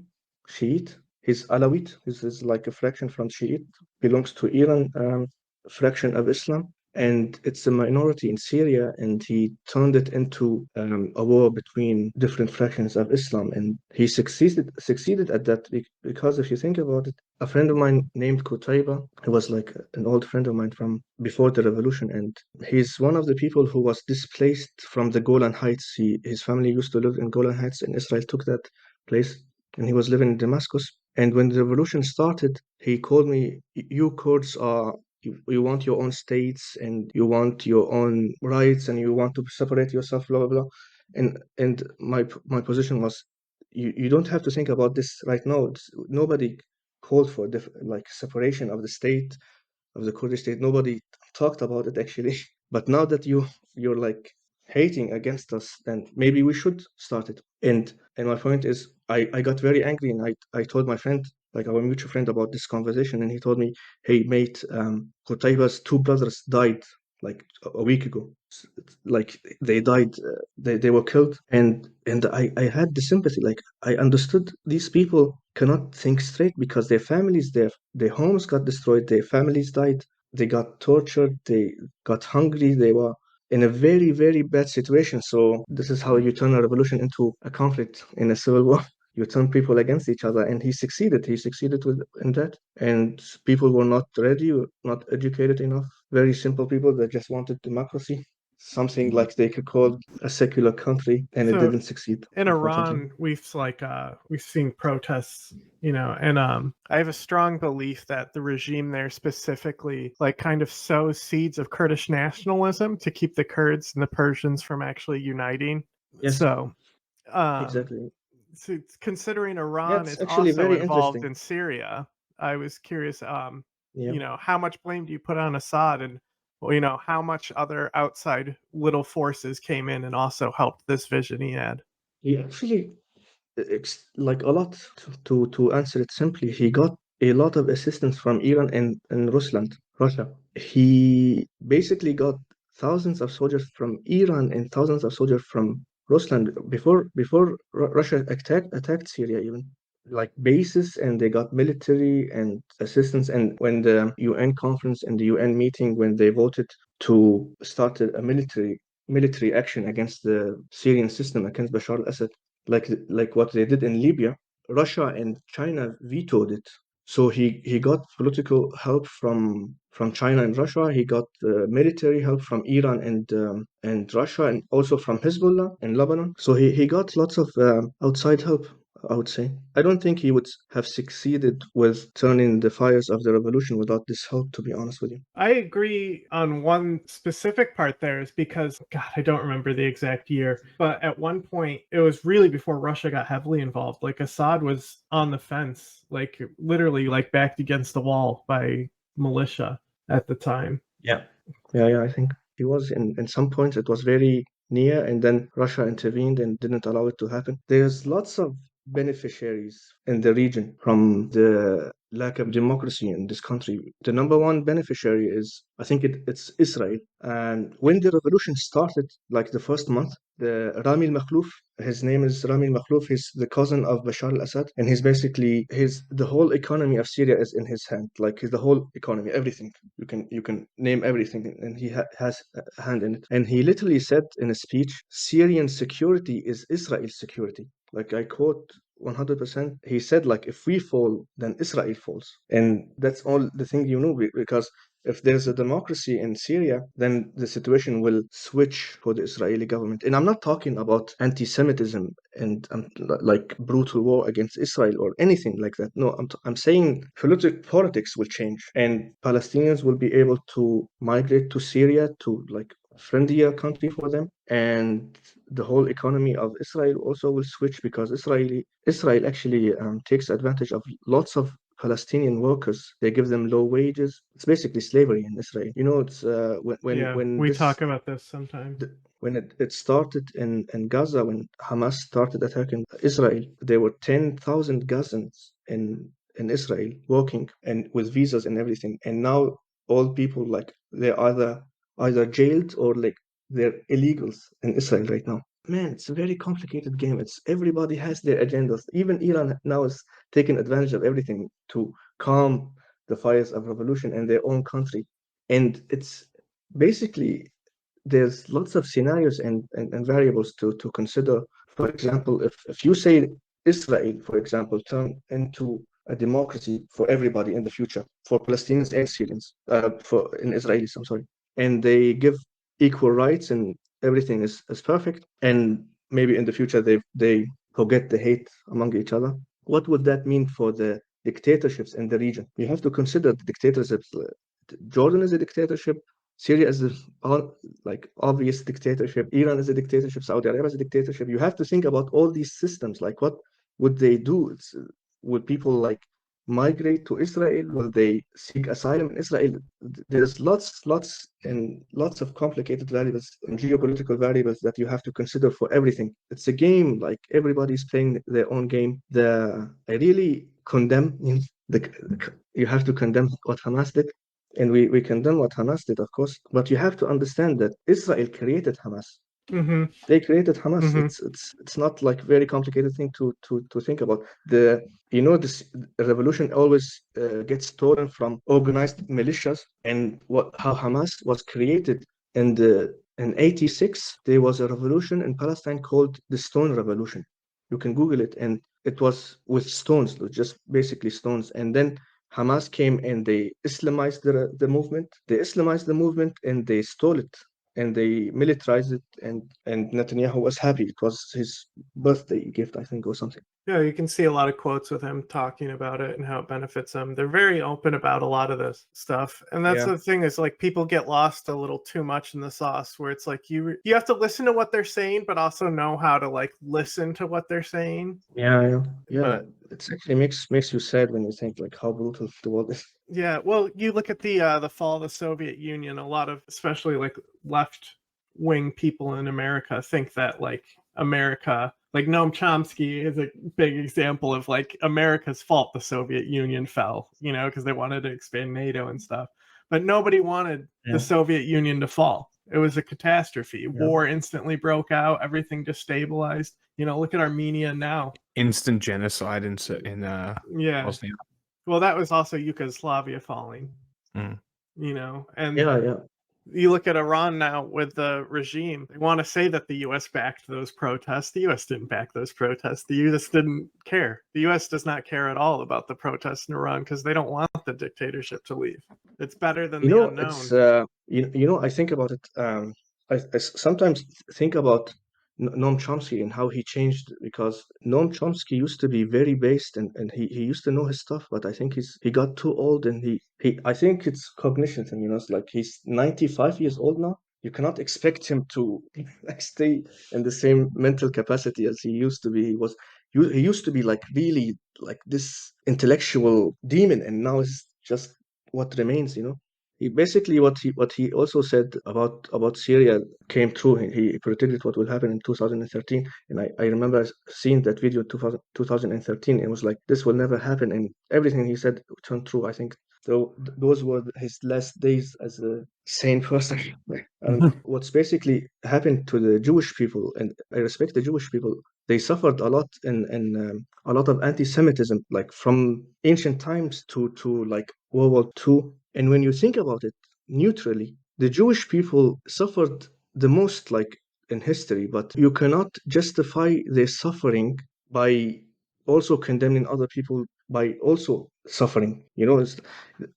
He's Alawite. He's like a fraction from Shiite, belongs to Iran fraction of Islam, and it's a minority in Syria, and he turned it into a war between different fractions of Islam, and he succeeded at that because if you think about it, a friend of mine named Qutayba, he was like an old friend of mine from before the revolution, and he's one of the people who was displaced from the Golan Heights. His family used to live in Golan Heights, and Israel took that place, and he was living in Damascus. And when the revolution started, he called me, "You Kurds are you want your own states and you want your own rights and you want to separate yourself, blah blah blah." And my position was, you don't have to think about this right now. Nobody called for like separation of the state, of the Kurdish state. Nobody talked about it actually. But now that you're like hating against us, then maybe we should start it. And my point is, I got very angry, and I told my friend, like our mutual friend, about this conversation, and he told me, "Hey mate, Qutayba's two brothers died like a week ago. Like they died, they were killed." And I had the sympathy. Like I understood these people cannot think straight because their homes got destroyed, their families died, they got tortured, they got hungry, they were in a very, very bad situation. So this is how you turn a revolution into a conflict in a civil war. You turn people against each other, and he succeeded. He succeeded in that, and people were not ready, not educated enough. Very simple people that just wanted democracy, something like they could call a secular country, and it So didn't succeed, in unfortunately. Iran, we've seen protests, and I have a strong belief that the regime there specifically like kind of sows seeds of Kurdish nationalism to keep the Kurds and the Persians from actually uniting. Yes, So, exactly. so considering Yeah, Iran it's is actually also very involved interesting. in Syria, I was curious, Yeah. how much blame do you put on Assad, and how much other outside little forces came in and also helped this vision he had? He actually, like a lot, to answer it simply, he got a lot of assistance from Iran and Russia. He basically got thousands of soldiers from Iran and thousands of soldiers from Russia before Russia attacked Syria even. Like bases, and they got military and assistance. And when the UN conference and the UN meeting, when they voted to start a military action against the Syrian system, against Bashar al-Assad, like what they did in Libya, Russia and China vetoed it. So he got political help from China and Russia. He got military help from Iran and Russia, and also from Hezbollah in Lebanon. So he got lots of outside help, I would say. I don't think he would have succeeded with turning the fires of the revolution without this help, to be honest with you. I agree on one specific part there, is because, God, I don't remember the exact year, but at one point, it was really before Russia got heavily involved. Like Assad was on the fence, like literally like backed against the wall by militia at the time. Yeah. Yeah, I think he was in some points it was very near, and then Russia intervened and didn't allow it to happen. There's lots of beneficiaries in the region from the lack of democracy in this country. The number one beneficiary is, I think it's Israel. And when the revolution started, like the first month, the Rami al-Maklouf, his name is Rami al-Maklouf, he's the cousin of Bashar al-Assad, and he's basically the whole economy of Syria is in his hand. Like the whole economy, everything. You can name everything, and he has a hand in it. And he literally said in a speech, Syrian security is Israel's security. Like I quote 100%. He said, like, if we fall, then Israel falls. And that's all the thing you know, because if there's a democracy in Syria, then the situation will switch for the Israeli government. And I'm not talking about anti-Semitism and like brutal war against Israel or anything like that. No, I'm saying politics will change, and Palestinians will be able to migrate to Syria, to like friendlier country for them, and the whole economy of Israel also will switch, because Israel actually takes advantage of lots of Palestinian workers. They give them low wages. It's basically slavery in Israel. It's when we this talk about this sometimes. when it started in Gaza, when Hamas started attacking Israel, there were 10,000 Gazans in Israel working and with visas and everything. And now all people like they're either jailed or like they're illegals in Israel right now. Man, it's a very complicated game. It's everybody has their agendas. Even Iran now is taking advantage of everything to calm the fires of revolution in their own country. And it's basically there's lots of scenarios and variables to consider. For example, if you say Israel, for example, turn into a democracy for everybody in the future, for Palestinians and Syrians, for in Israelis, I'm sorry, and they give equal rights and everything is perfect, and maybe in the future they forget the hate among each other. What would that mean for the dictatorships in the region? You have to consider the dictatorships. Jordan is a dictatorship. Syria is a like obvious dictatorship. Iran is a dictatorship. Saudi Arabia is a dictatorship. You have to think about all these systems. Like, what would they do? Would people like migrate to Israel? Will they seek asylum in Israel? There's lots of complicated variables and geopolitical variables that you have to consider for everything. It's a game. Like everybody's playing their own game. I really condemn you have to condemn what Hamas did. And we condemn what Hamas did, of course, but you have to understand that Israel created Hamas. Mm-hmm. They created Hamas. Mm-hmm. It's not like very complicated thing to think about. This revolution always gets stolen from organized militias, and how Hamas was created in '86. There was a revolution in Palestine called the Stone Revolution. You can Google it, and it was with stones, just basically stones, and then Hamas came and they Islamized the movement. They Islamized the movement and they stole it and they militarized it. And Netanyahu was happy. It was his birthday gift, I think, or something. Yeah, you can see a lot of quotes with him talking about it and how it benefits them. They're very open about a lot of this stuff. And that's Yeah. the thing is like people get lost a little too much in the sauce where it's like you have to listen to what they're saying, but also know how to like listen to what they're saying. Yeah. But It actually makes you sad when you think like how brutal the world is. yeah, well, you look at the fall of the Soviet Union, a lot of especially like left wing people in America think that like America, like Noam Chomsky is a big example of like America's fault the Soviet Union fell, because they wanted to expand NATO and stuff. But nobody wanted the Soviet Union to fall. It was a catastrophe. Yeah. War instantly broke out. Everything destabilized. Look at Armenia now. Instant genocide in Yeah. Bosnia. Well, that was also Yugoslavia falling. Mm. And Yeah. you look at Iran now with the regime. They want to say that the U.S. backed those protests. The U.S. didn't back those protests. The U.S. didn't care. The U.S. does not care at all about the protests in Iran because they don't want the dictatorship to leave. It's better than the unknown. It's I think about it. I sometimes think about Noam Chomsky and how he changed, because Noam Chomsky used to be very based and he used to know his stuff, but I think he got too old and he I think it's cognition thing, it's like he's 95 years old now. You cannot expect him to stay in the same mental capacity as he used to be. He used to be like really like this intellectual demon, and now it's just what remains. He basically what he also said about Syria came true. He predicted what will happen in 2013, and I remember seeing that video in 2013. It was like, this will never happen, and everything he said turned true. I think so. Those were his last days as a sane person. And what's basically happened to the Jewish people, and I respect the Jewish people, they suffered a lot in a lot of anti-Semitism, like from ancient times to like World War II. And when you think about it neutrally, the Jewish people suffered the most, like in history, but you cannot justify their suffering by also condemning other people by also suffering.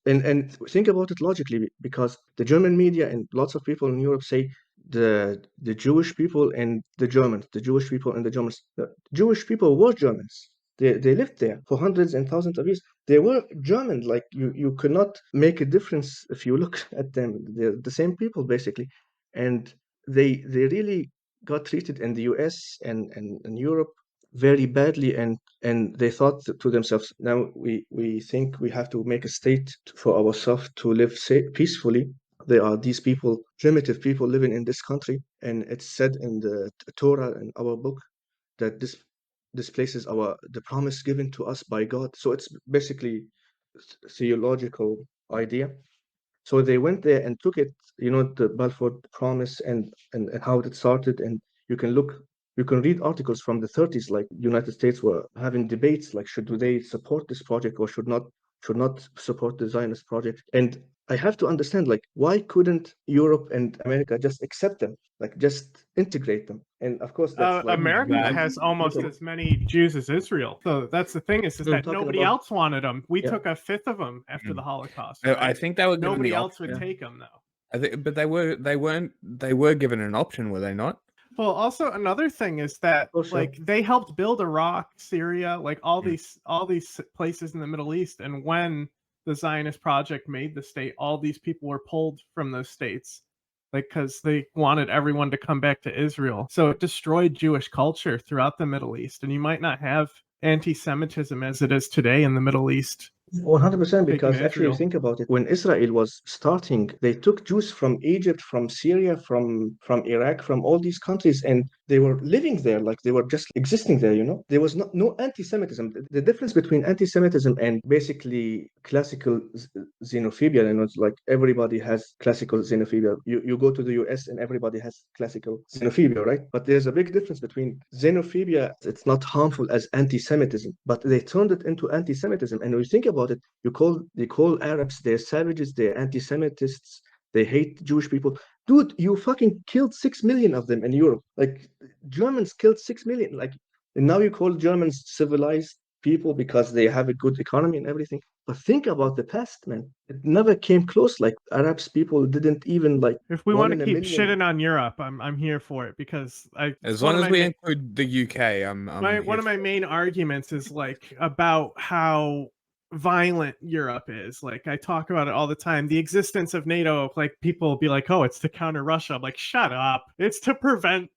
And think about it logically, because the German media and lots of people in Europe say the Jewish people and the Germans, the Jewish people and the Germans. The Jewish people were Germans. They lived there for hundreds and thousands of years. They were German. Like you could not make a difference if you look at them. They're the same people basically, and they really got treated in the U.S. and Europe very badly, and they thought to themselves, now we think we have to make a state for ourselves to live peacefully. There are these people, primitive people living in this country, and it's said in the Torah, in our book, that this place is the promise given to us by God. So it's basically theological idea. So they went there and took it, the Balfour Promise, and how it started. And you can look, you can read articles from the 30s, like United States were having debates, like should they support this project or should not support the Zionist project. And I have to understand, like, why couldn't Europe and America just accept them, like just integrate them? And of course, that's like America that- has almost as many Jews as Israel. So that's the thing is I'm that talking nobody about- else wanted them. We Yeah. took a fifth of them after Mm. the Holocaust. I right? think they were given Nobody the else would option. take them though. I think, but they were given an option, were they not? Well, also another thing is that Oh, sure. like they helped build Iraq, Syria, like all Mm. these places in the Middle East, and when the Zionist project made the state, all these people were pulled from those states, like because they wanted everyone to come back to Israel. So it destroyed Jewish culture throughout the Middle East, and you might not have anti-Semitism as it is today in the Middle East. 100%, because Taking actually Israel. think about it. When Israel was starting, they took Jews from Egypt, from Syria, from Iraq, from all these countries, and they were living there, like they were just existing there. There was no anti-Semitism. The difference between anti-Semitism and basically classical xenophobia, it's like everybody has classical xenophobia. You go to the US and everybody has classical xenophobia, right? But there's a big difference between xenophobia. It's not harmful as anti-Semitism, but they turned it into anti-Semitism. And when you think about it, they call Arabs, they're savages, they're anti-Semitists, they hate Jewish people. Dude, you fucking killed 6 million of them in Europe. Like, Germans killed 6 million. Like, and now you call Germans civilized people because they have a good economy and everything. But think about the past, man. It never came close. Like, Arabs people didn't even, like, If we one want in to a keep million. shitting on Europe, I'm here for it because As long as we include the UK, I'm one of my main arguments is like about how violent Europe is. Like I talk about it all the time. The existence of NATO, like people will be like, "Oh, it's to counter Russia." I'm like, "Shut up! It's to prevent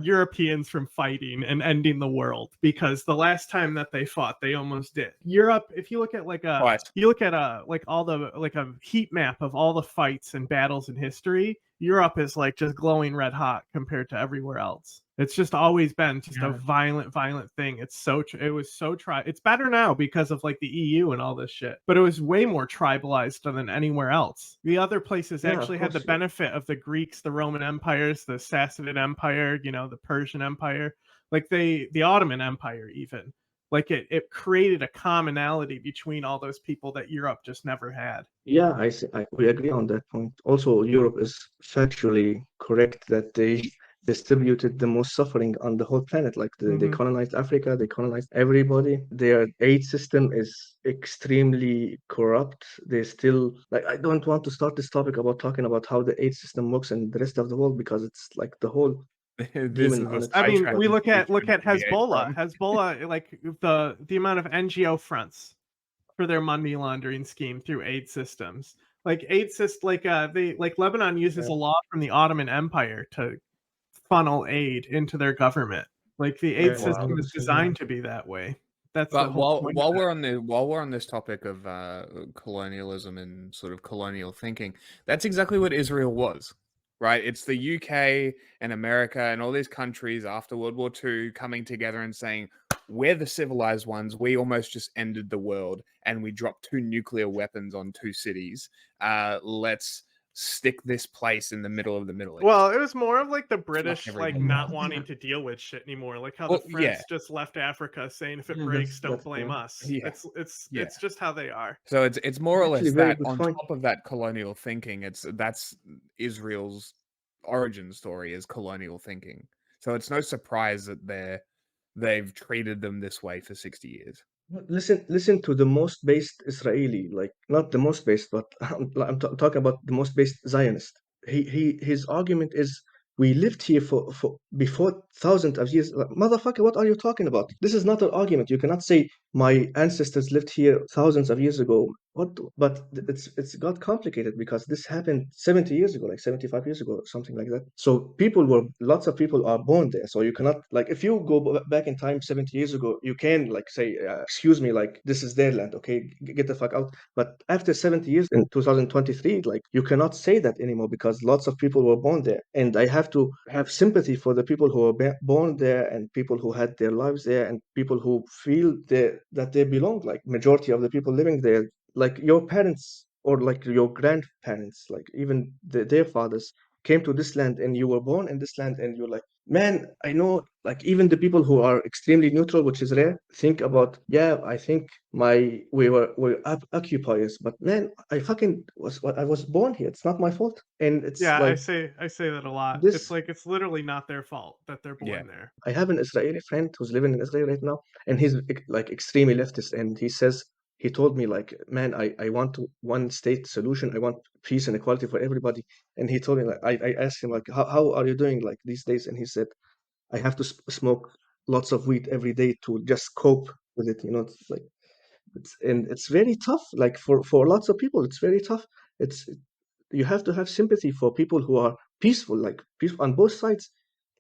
Europeans from fighting and ending the world." Because the last time that they fought, they almost did. Europe, if you look at like all the like a heat map of all the fights and battles in history, Europe is like just glowing red hot compared to everywhere else. It's just always been just a violent thing. It's better now because of like the EU and all this shit, but it was way more tribalized than anywhere else. The other places actually had the benefit of the Greeks, the Roman empires, the Sassanid Empire, the Persian Empire, like the Ottoman Empire even. Like it created a commonality between all those people that Europe just never had. Yeah, I see. We agree on that point. Also, Europe is factually correct that they distributed the most suffering on the whole planet. Like they colonized Africa, they colonized everybody. Their aid system is extremely corrupt. They still, like, I don't want to start this topic about talking about how the aid system works in the rest of the world, because it's like the whole demon on its. I mean, we look at Hezbollah. Hezbollah, like the amount of NGO fronts for their money laundering scheme through aid systems. Like Lebanon uses a law from the Ottoman Empire to funnel aid into their government. Like the aid system is designed to be that way. That's but while we're on this topic of colonialism and sort of colonial thinking, that's exactly what Israel was. Right, it's the UK and America and all these countries after World War II coming together and saying, we're the civilized ones. We almost just ended the world and we dropped 2 nuclear weapons on 2 cities. Let's stick this place in the middle of the Middle East. Well, it was more of like the British not wanting to deal with shit anymore. Like how the French just left Africa saying, if it breaks, don't blame us. Yeah. It's just how they are. So it's more or less Actually, very that good on point. top of that colonial thinking, that's Israel's origin story is colonial thinking. So it's no surprise that they've treated them this way for 60 years. Listen to the most based Israeli, like not the most based, but I'm talking about the most based Zionist. His argument is, we lived here for before thousands of years. Like, motherfucker, what are you talking about? This is not an argument. You cannot say my ancestors lived here thousands of years ago. But it's got complicated because this happened 70 years ago, like 75 years ago, something like that. So lots of people are born there. So you cannot, like, if you go back in time 70 years ago, you can like say, excuse me, like this is their land, okay, get the fuck out. But after 70 years in 2023, like you cannot say that anymore because lots of people were born there. And I have to have sympathy for the people who were born there and people who had their lives there and people who feel that they belong, like majority of the people living there, like your parents or like your grandparents, like even their fathers came to this land and you were born in this land and you're like, man, I know, like even the people who are extremely neutral, which is rare, think about, yeah, I think we're occupiers, but man, I was born here. It's not my fault. And it's Yeah, like I say that a lot. It's this. like it's literally not their fault that they're born Yeah. there. I have an Israeli friend who's living in Israel right now, and he's like extremely leftist, and he told me like, man, I want one state solution. I want peace and equality for everybody. And he told me like, I asked him like, how are you doing like these days? And he said, I have to smoke lots of weed every day to just cope with it. You know, it's like it's very tough. Like for lots of people, it's very tough. It's You have to have sympathy for people who are peaceful, like peaceful on both sides.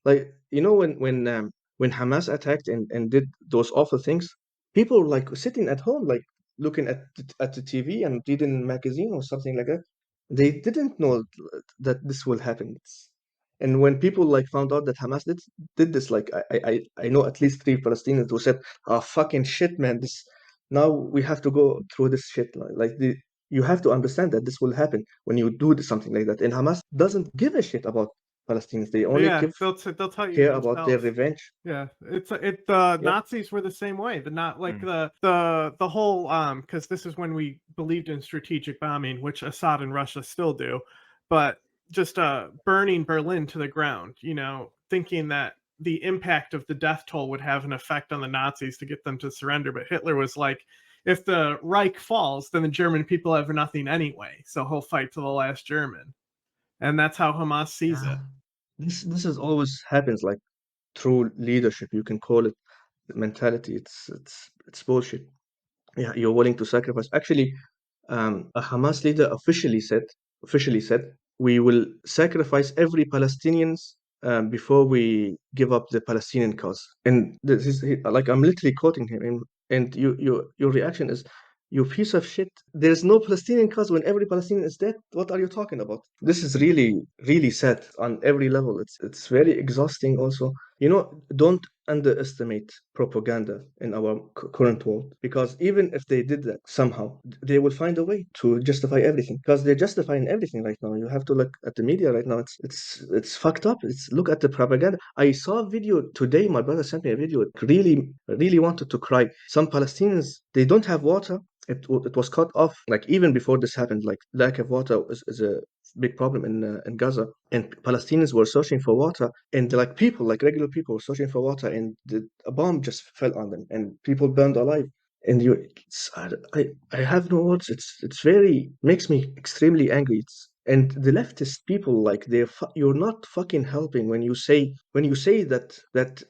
Like when Hamas attacked and did those awful things, people were like sitting at home, like looking at the TV and reading a magazine or something like that. They didn't know that this will happen. And when people like found out that Hamas did this, like I know at least 3 Palestinians who said, "Oh fucking shit, man! This now we have to go through this shit." You have to understand that this will happen when you do something like that. And Hamas doesn't give a shit about Palestinians. They only Yeah, they'll tell you care about their themselves. revenge. Yeah, the Yeah. Nazis were the same way. The whole because this is when we believed in strategic bombing, which Assad and Russia still do, but just burning Berlin to the ground, thinking that the impact of the death toll would have an effect on the Nazis to get them to surrender. But Hitler was like, if the Reich falls, then the German people have nothing anyway, so he'll fight to the last German. And that's how Hamas sees it. This is always happens like through leadership. You can call it mentality. It's bullshit. Yeah, you're willing to sacrifice. Actually, a Hamas leader officially said, we will sacrifice every Palestinians before we give up the Palestinian cause. And this is like I'm literally quoting him. And your reaction is, you piece of shit. There's no Palestinian cause when every Palestinian is dead. What are you talking about? This is really, really sad on every level. It's very exhausting also. Don't underestimate propaganda in our current world, because even if they did that somehow, they will find a way to justify everything, because they're justifying everything right now. You have to look at the media right now. It's fucked up. Look at the propaganda. I saw a video today. My brother sent me a video. It really wanted to cry. Some Palestinians, they don't have water. It was cut off, like even before this happened. Like lack of water is a big problem in Gaza, and Palestinians were searching for water, and like people, like regular people, were searching for water, and a bomb just fell on them, and people burned alive. And I have no words. It's very makes me extremely angry. And the leftist people, like you're not fucking helping when you say that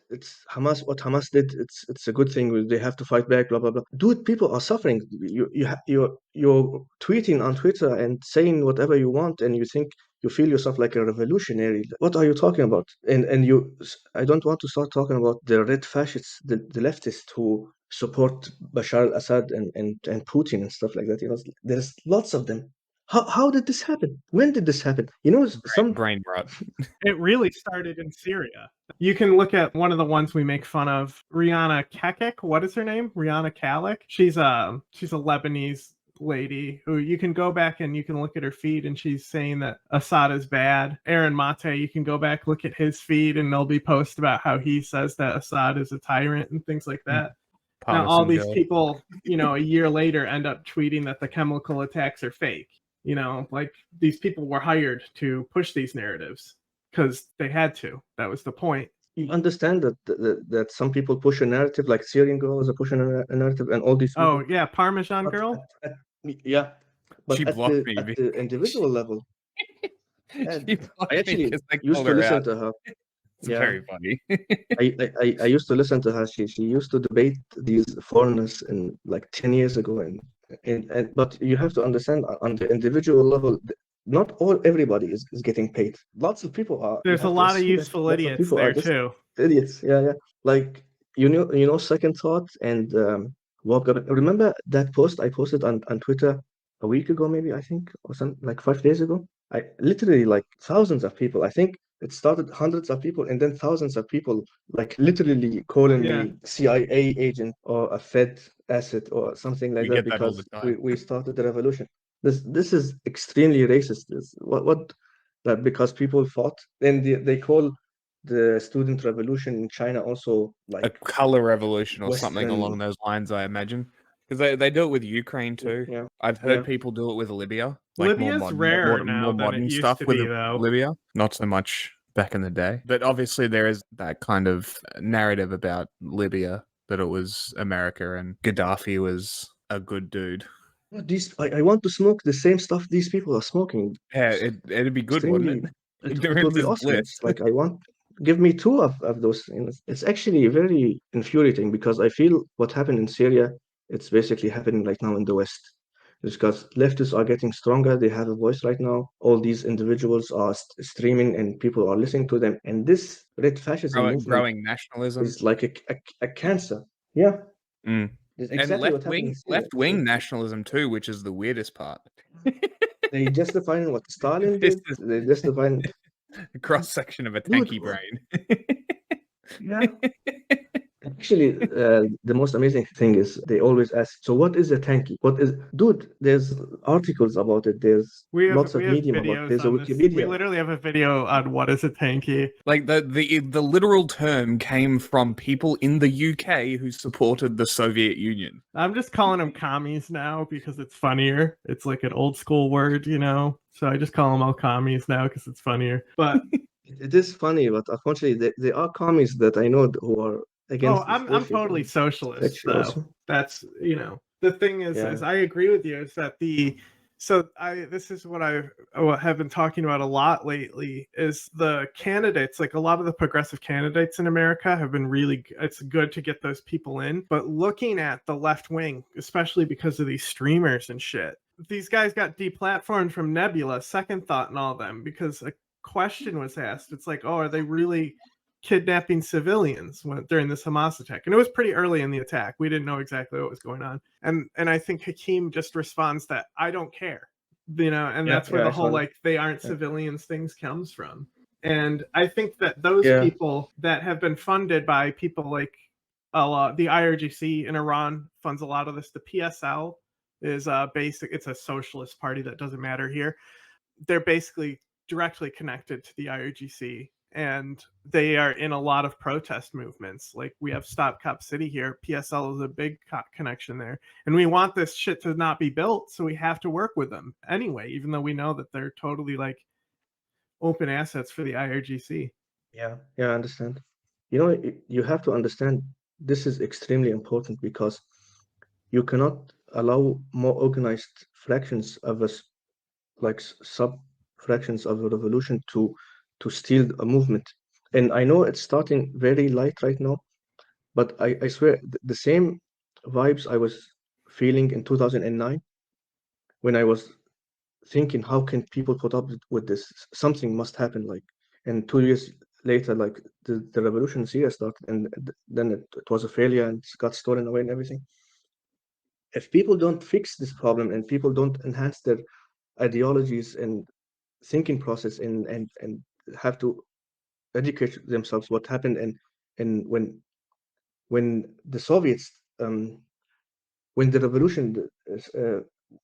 it's Hamas, what Hamas did, it's a good thing. They have to fight back, blah blah blah. Dude, people are suffering. You're tweeting on Twitter and saying whatever you want, and you feel yourself like a revolutionary. What are you talking about? I don't want to start talking about the red fascists, the leftists who support Bashar al-Assad and Putin and stuff like that. There's lots of them. How did this happen? When did this happen? Brain rot. It really started in Syria. You can look at one of the ones we make fun of, Rihanna Kekek. What is her name? Rihanna Kalik. She's a Lebanese lady who you can go back and you can look at her feed, and she's saying that Assad is bad. Aaron Mate, you can go back, look at his feed, and there'll be posts about how he says that Assad is a tyrant and things like that. Now, all these people, a year later end up tweeting that the chemical attacks are fake. Like these people were hired to push these narratives because they had to. That was the point. You understand that some people push a narrative, like Syrian girls are pushing a narrative, and all these people. Oh yeah, Parmesan girl. Yeah, but She at blocked me. the individual level, She blocked I actually me 'cause I used called to her listen out. to her. It's Yeah. very funny. I used to listen to her. She used to debate these foreigners in like 10 years ago, and but you have to understand on the individual level, not everybody is getting paid. Lots of people are. You There's a have to lot of assume that useful lots of idiots people are there just too. idiots. Yeah, yeah. Like second thought and woke up. Remember that post I posted on Twitter a week ago, maybe I think, or something like 5 days ago. I literally like thousands of people. I think it started hundreds of people and then thousands of people like literally calling Yeah. me CIA agent or a Fed asset or something like We that get that all the because time. we started the revolution. This is extremely racist. This what that because people fought and they call the student revolution in China also A like color revolution or something along Western. those lines, I imagine. Because they do it with Ukraine too. Yeah, I've yeah. heard people do it with Libya, like Libya's rarer now more than it modern used stuff to with be, though. Libya. Not so much back in the day, but obviously there is that kind of narrative about Libya that it was America and Gaddafi was a good dude. I want to smoke the same stuff these people are smoking. Yeah, it'd be good, wouldn't Extremely, it? it will Ignorance be is awesome. bliss. It's like I want give me two of those things. It's actually very infuriating because I feel what happened in Syria, it's basically happening right now in the West. It's because leftists are getting stronger. They have a voice right now. All these individuals are streaming and people are listening to them. And this red fascism movement Growing nationalism. is like a cancer. Yeah, Mm. it's And exactly what happened in Syria. left wing nationalism too, which is the weirdest part. They justifying what Stalin This did. is They justifying, a cross section of a dude. tanky brain. Yeah. Actually, the most amazing thing is they always ask, so what is a tanky? What is, dude, there's articles about it. There's lots of We have medium about it. videos There's a on this. We Wikipedia. literally have a video on what is a tanky. Like the literal term came from people in the UK who supported the Soviet Union. I'm just calling them commies now because it's funnier. It's like an old school word, you know? So I just call them all commies now because it's funnier. But It is funny, but unfortunately, there are commies that I know who are against this I'm bullshit. totally And it's socialist actually though. awesome. That's the thing is Yeah. I agree with you is that this is what I have been talking about a lot lately is the candidates, like a lot of the progressive candidates in America have been really, it's good to get those people in, but looking at the left wing, especially because of these streamers and shit, these guys got deplatformed from Nebula, Second Thought and all them because a question was asked. It's like, oh, are they really kidnapping civilians during this Hamas attack? And it was pretty early in the attack. We didn't know exactly what was going on. And I think Hakeem just responds that I don't care, and Yeah, that's where yeah, the I whole saw that. like they aren't Yeah. civilians things comes from. And I think that those Yeah. people that have been funded by people like the IRGC in Iran funds a lot of this. The PSL is it's a socialist party that doesn't matter here. They're basically directly connected to the IRGC, and they are in a lot of protest movements. Like we have Stop Cop City here. PSL is a big connection there, and we want this shit to not be built, so we have to work with them anyway, even though we know that they're totally like open assets for the IRGC. Yeah, I understand. You have to understand this is extremely important because you cannot allow more organized fractions of us, like sub fractions of a revolution, to steal a movement. And I know it's starting very light right now, but I swear the same vibes I was feeling in 2009 when I was thinking, how can people put up with this? Something must happen. Like, and 2 years later, like the revolution in Syria started, and then it was a failure and it got stolen away and everything. If people don't fix this problem and people don't enhance their ideologies and thinking process and have to educate themselves what happened and when the Soviets when the revolution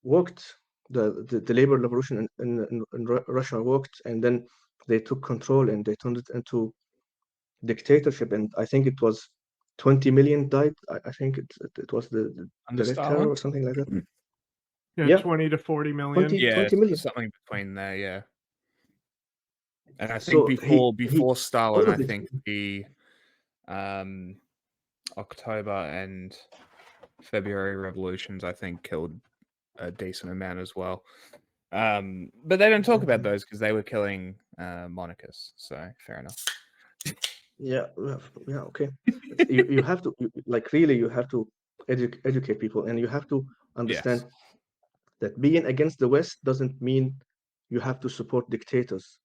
worked, the labor revolution in Russia worked, and then they took control and they turned it into dictatorship. And I think it was 20 million died. I think it was the Under Red Terror Stalin? or something like that. Yeah, 20 to 40 million. 20 million. Something between there, yeah. And I think So he before Stalin, all I of it. think the October and February revolutions, I think, killed a decent amount as well. But they don't talk about those because they were killing monarchists. So fair enough. Yeah, yeah, okay. You have to like really you have to educate people, and you have to Yes. understand that being against the West doesn't mean you have to support dictators.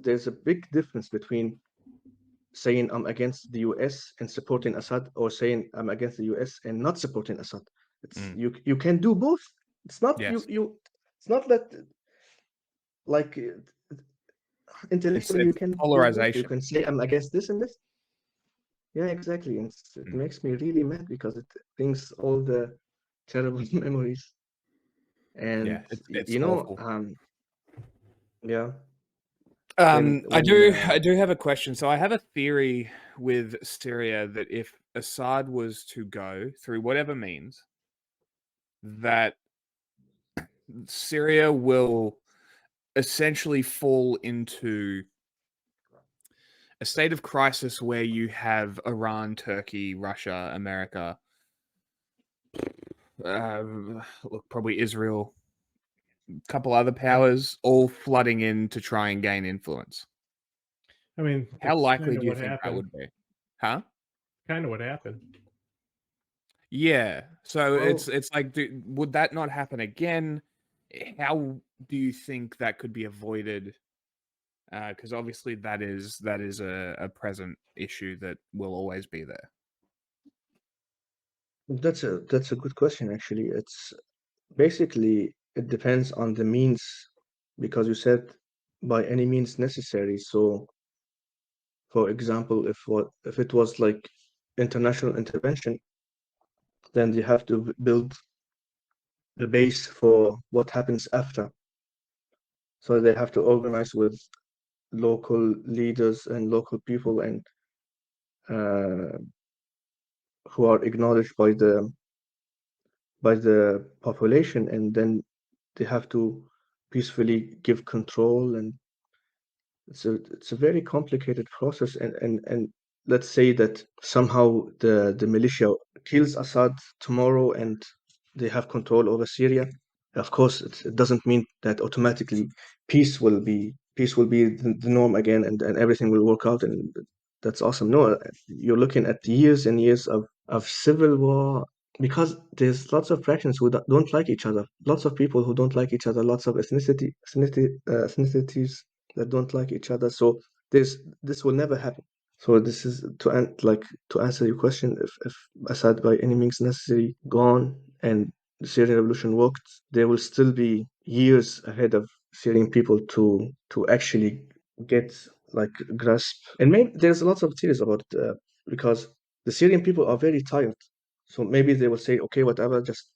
There's a big difference between saying I'm against the US and supporting Assad, or saying I'm against the US and not supporting Assad. It's Mm. you can do both. It's not Yes. it's not that like intellectually you It's can do both. You polarization. can say I'm against this and this. Yeah, exactly. And it Mm. makes me really mad because it brings all the terrible memories. Yeah, And it's awful. yeah, when I when do have a question. So I have a theory with Syria that if Assad was to go through whatever means, that Syria will essentially fall into a state of crisis where you have Iran, Turkey, Russia, America, look, probably Israel, a couple other yeah, powers all flooding in to try and gain influence. I mean, How that's likely kind of do you what think that happened. would be? Huh? Kind of what happened. Yeah. So well, it's like, would that not happen again? How do you think that could be avoided? Because obviously that is a present issue that will always be there. that's a good question actually. It's basically it depends on the means, because you said by any means necessary. So, for example, if it was like international intervention, then you have to build the base for what happens after. So they have to organize with local leaders and local people, and uh, who are acknowledged by the population, and then they have to peacefully give control. And it's a very complicated process. And let's say that somehow the militia kills Assad tomorrow and they have control over Syria. Of course, it doesn't mean that automatically peace will be the norm again, and everything will work out, and that's awesome. No, you're looking at years and years of civil war, because there's lots of fractions who don't like each other, lots of people who don't like each other, lots of ethnicities that don't like each other. So this will never happen. So this is to answer your question, if Assad by any means necessary gone and the Syrian revolution worked, there will still be years ahead of Syrian people to actually get like grasp. And maybe there's lots of theories about it, because the Syrian people are very tired. So maybe they will say, okay, whatever, just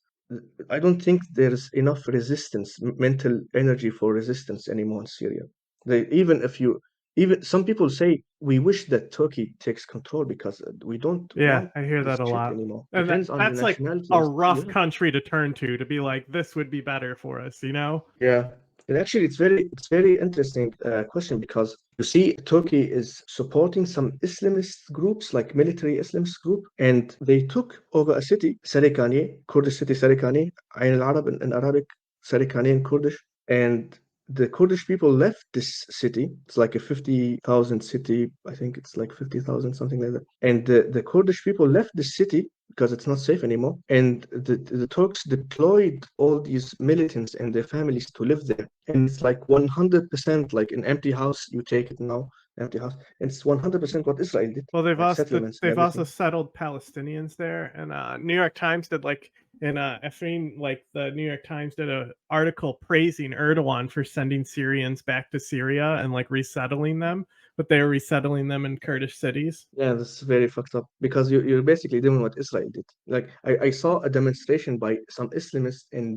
I don't think there's enough resistance, mental energy for resistance anymore in Syria. They even if you even some people say we wish that Turkey takes control because we don't Yeah, want I hear this that a shit lot. anymore. And Depends on the that's like nationality a of rough yeah. country to turn to be like, this would be better for us, you know? Yeah, and actually, it's very interesting question, because you see, Turkey is supporting some Islamist groups, like military Islamist group, and they took over a city, Sarikani, Kurdish city, Sarikani, Ain al-Arab in Arabic, Sarikani in Kurdish, and the Kurdish people left this city. It's like a 50,000 city. I think it's like 50,000, something like that. And the Kurdish people left the city because it's not safe anymore. And the Turks deployed all these militants and their families to live there. And it's like 100% like an empty house. You take it now, empty house. And it's 100% what Israel did, Well, like settlements and they've also everything. settled Palestinians there, and New York Times did like Efrain, like the New York Times did a article praising Erdogan for sending Syrians back to Syria and like resettling them, but they were resettling them in Kurdish cities. Yeah, that's very fucked up, because you're basically doing what Israel did. Like I saw a demonstration by some Islamists in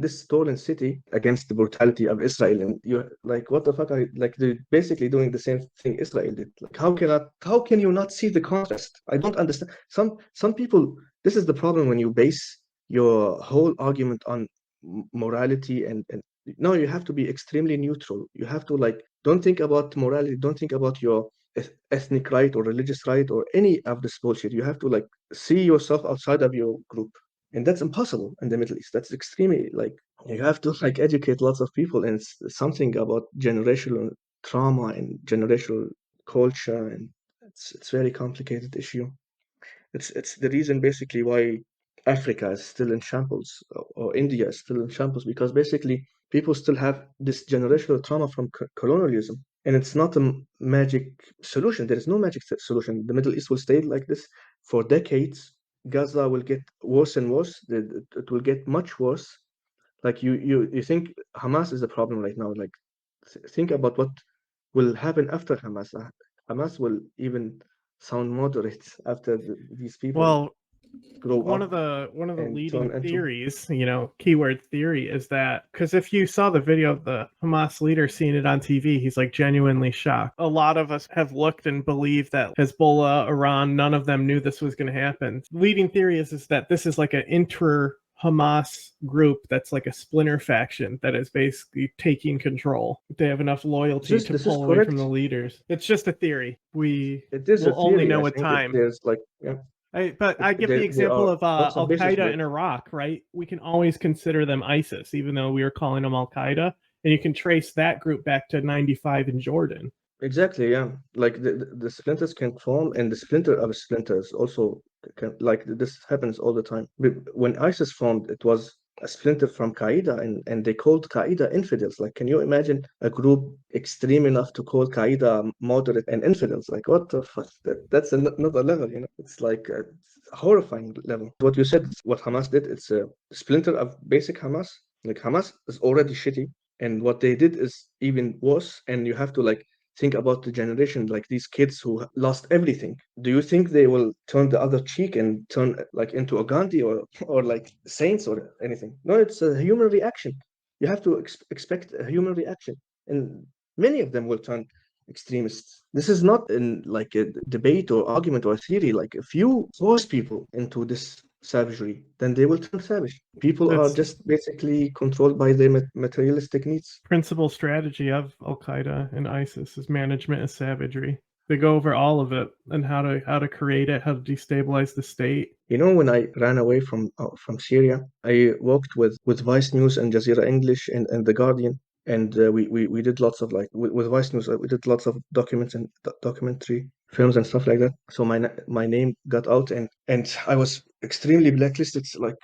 this stolen city against the brutality of Israel, and you're like, what the fuck are you, like they're basically doing the same thing Israel did. Like how can you not see the contrast? I don't understand. Some people, this is the problem when you base your whole argument on morality, and no, you have to be extremely neutral. You have to like don't think about morality, don't think about your ethnic right or religious right or any of this bullshit. You have to like see yourself outside of your group, and that's impossible in the Middle East. That's extremely like you have to like educate lots of people, and it's something about generational trauma and generational culture, and it's very complicated issue. It's the reason basically why Africa is still in shambles, or India is still in shambles, because basically people still have this generational trauma from colonialism, and it's not a magic solution. There is no magic solution. The Middle East will stay like this for decades. Gaza will get worse and worse. It will get much worse. Like you think Hamas is the problem right now. Like think about what will happen after Hamas. Hamas will even sound moderate after these people Well, grow one up of the and leading turn into. theories, keyword theory, is that because if you saw the video of the Hamas leader seeing it on TV, he's like genuinely shocked. A lot of us have looked and believed that Hezbollah, Iran, none of them knew this was going to happen. Leading theory is that this is like an Hamas group that's like a splinter faction that is basically taking control. They have enough loyalty to This is pull away from correct. the leaders. It's just a theory. We It is a will only theory. know I with think time. there's like, yeah, But I give the there example are of lots of al bases Qaeda with. in Iraq, right? We can always consider them ISIS, even though we are calling them al Qaeda. And you can trace that group back to 95 in Jordan. Exactly, yeah. Like the splinters can form, and the splinter of splinters also can, like this happens all the time. When ISIS formed, it was a splinter from Qaeda, and they called Qaeda infidels. Like, can you imagine a group extreme enough to call Qaeda moderate and infidels? Like, what the fuck? That's another level, you know? It's like a horrifying level. What you said, what Hamas did, it's a splinter of basic Hamas. Like, Hamas is already shitty, and what they did is even worse, and you have to like think about the generation, like these kids who lost everything. Do you think they will turn the other cheek and turn like into a Gandhi or like saints or anything? No, it's a human reaction. You have to expect a human reaction, and many of them will turn extremists. This is not in like a debate or argument or theory. Like if you force people into this savagery, then they will turn savage. People are That's just basically controlled by their materialistic needs. principal strategy of al Qaeda and ISIS is management and savagery. They go over all of it and how to create it, how to destabilize the state. You know, when I ran away from Syria, I worked with Vice News and Jazeera English and The Guardian, and we did lots of like with Vice News, we did lots of documents and documentary films and stuff like that. So my name got out, and I was extremely blacklisted. Like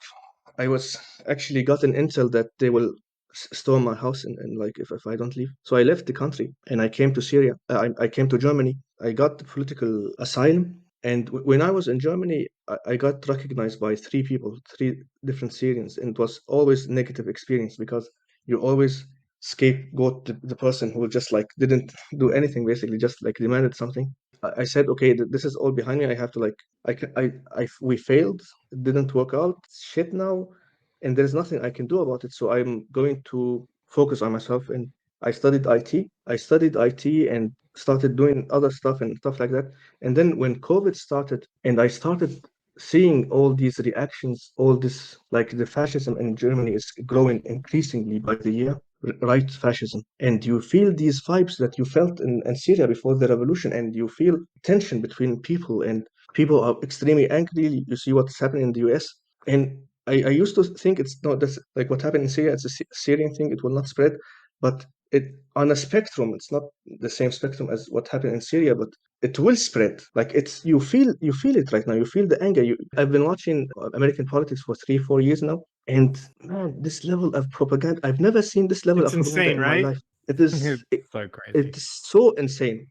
I was actually got an intel that they will storm my house and like if I don't leave. So I left the country and I came to Syria. I came to Germany. I got the political asylum. And when I was in Germany, I got recognized by three people, three different Syrians, and it was always negative experience because you always scapegoat the person who just like didn't do anything, basically just like demanded something. I said, okay, this is all behind me. I have to like, we failed. It didn't work out. Shit now, and there's nothing I can do about it. So I'm going to focus on myself. And I studied IT. I studied IT and started doing other stuff and stuff like that. And then when COVID started, and I started seeing all these reactions, all this like the fascism in Germany is growing increasingly by the year, right fascism. And you feel these vibes that you felt in Syria before the revolution, and you feel tension between people, and people are extremely angry. You see what's happening in the US. And I used to think it's not this like what happened in Syria, it's a Syrian thing, it will not spread. But it on a spectrum, it's not the same spectrum as what happened in Syria, but it will spread. Like it's you feel it right now. You feel the anger. I've been watching American politics for 3 4 years now, and man, this level of propaganda, I've never seen this level It's of propaganda insane, in my right? life. It's so crazy. It's so insane.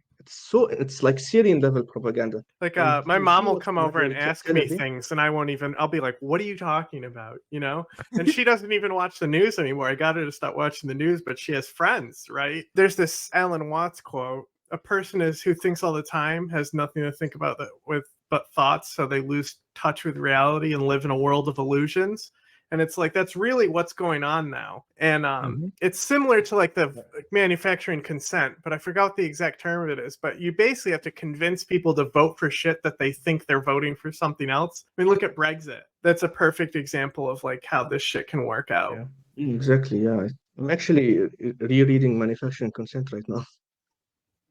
It's like Syrian level propaganda. Like And my you see mom will what's come behind over and it, ask me Kennedy. things and I'll be like, what are you talking about? And she doesn't even watch the news anymore. I got her to stop watching the news, but she has friends, right? There's this Alan Watts quote: a person is who thinks all the time has nothing to think about with but thoughts, so they lose touch with reality and live in a world of illusions. And it's like that's really what's going on now. And it's similar to like the manufacturing consent, but I forgot what the exact term of it is. But you basically have to convince people to vote for shit that they think they're voting for something else. I mean, look at Brexit. That's a perfect example of like how this shit can work out. Yeah. Exactly, yeah. I'm actually rereading Manufacturing Consent right now.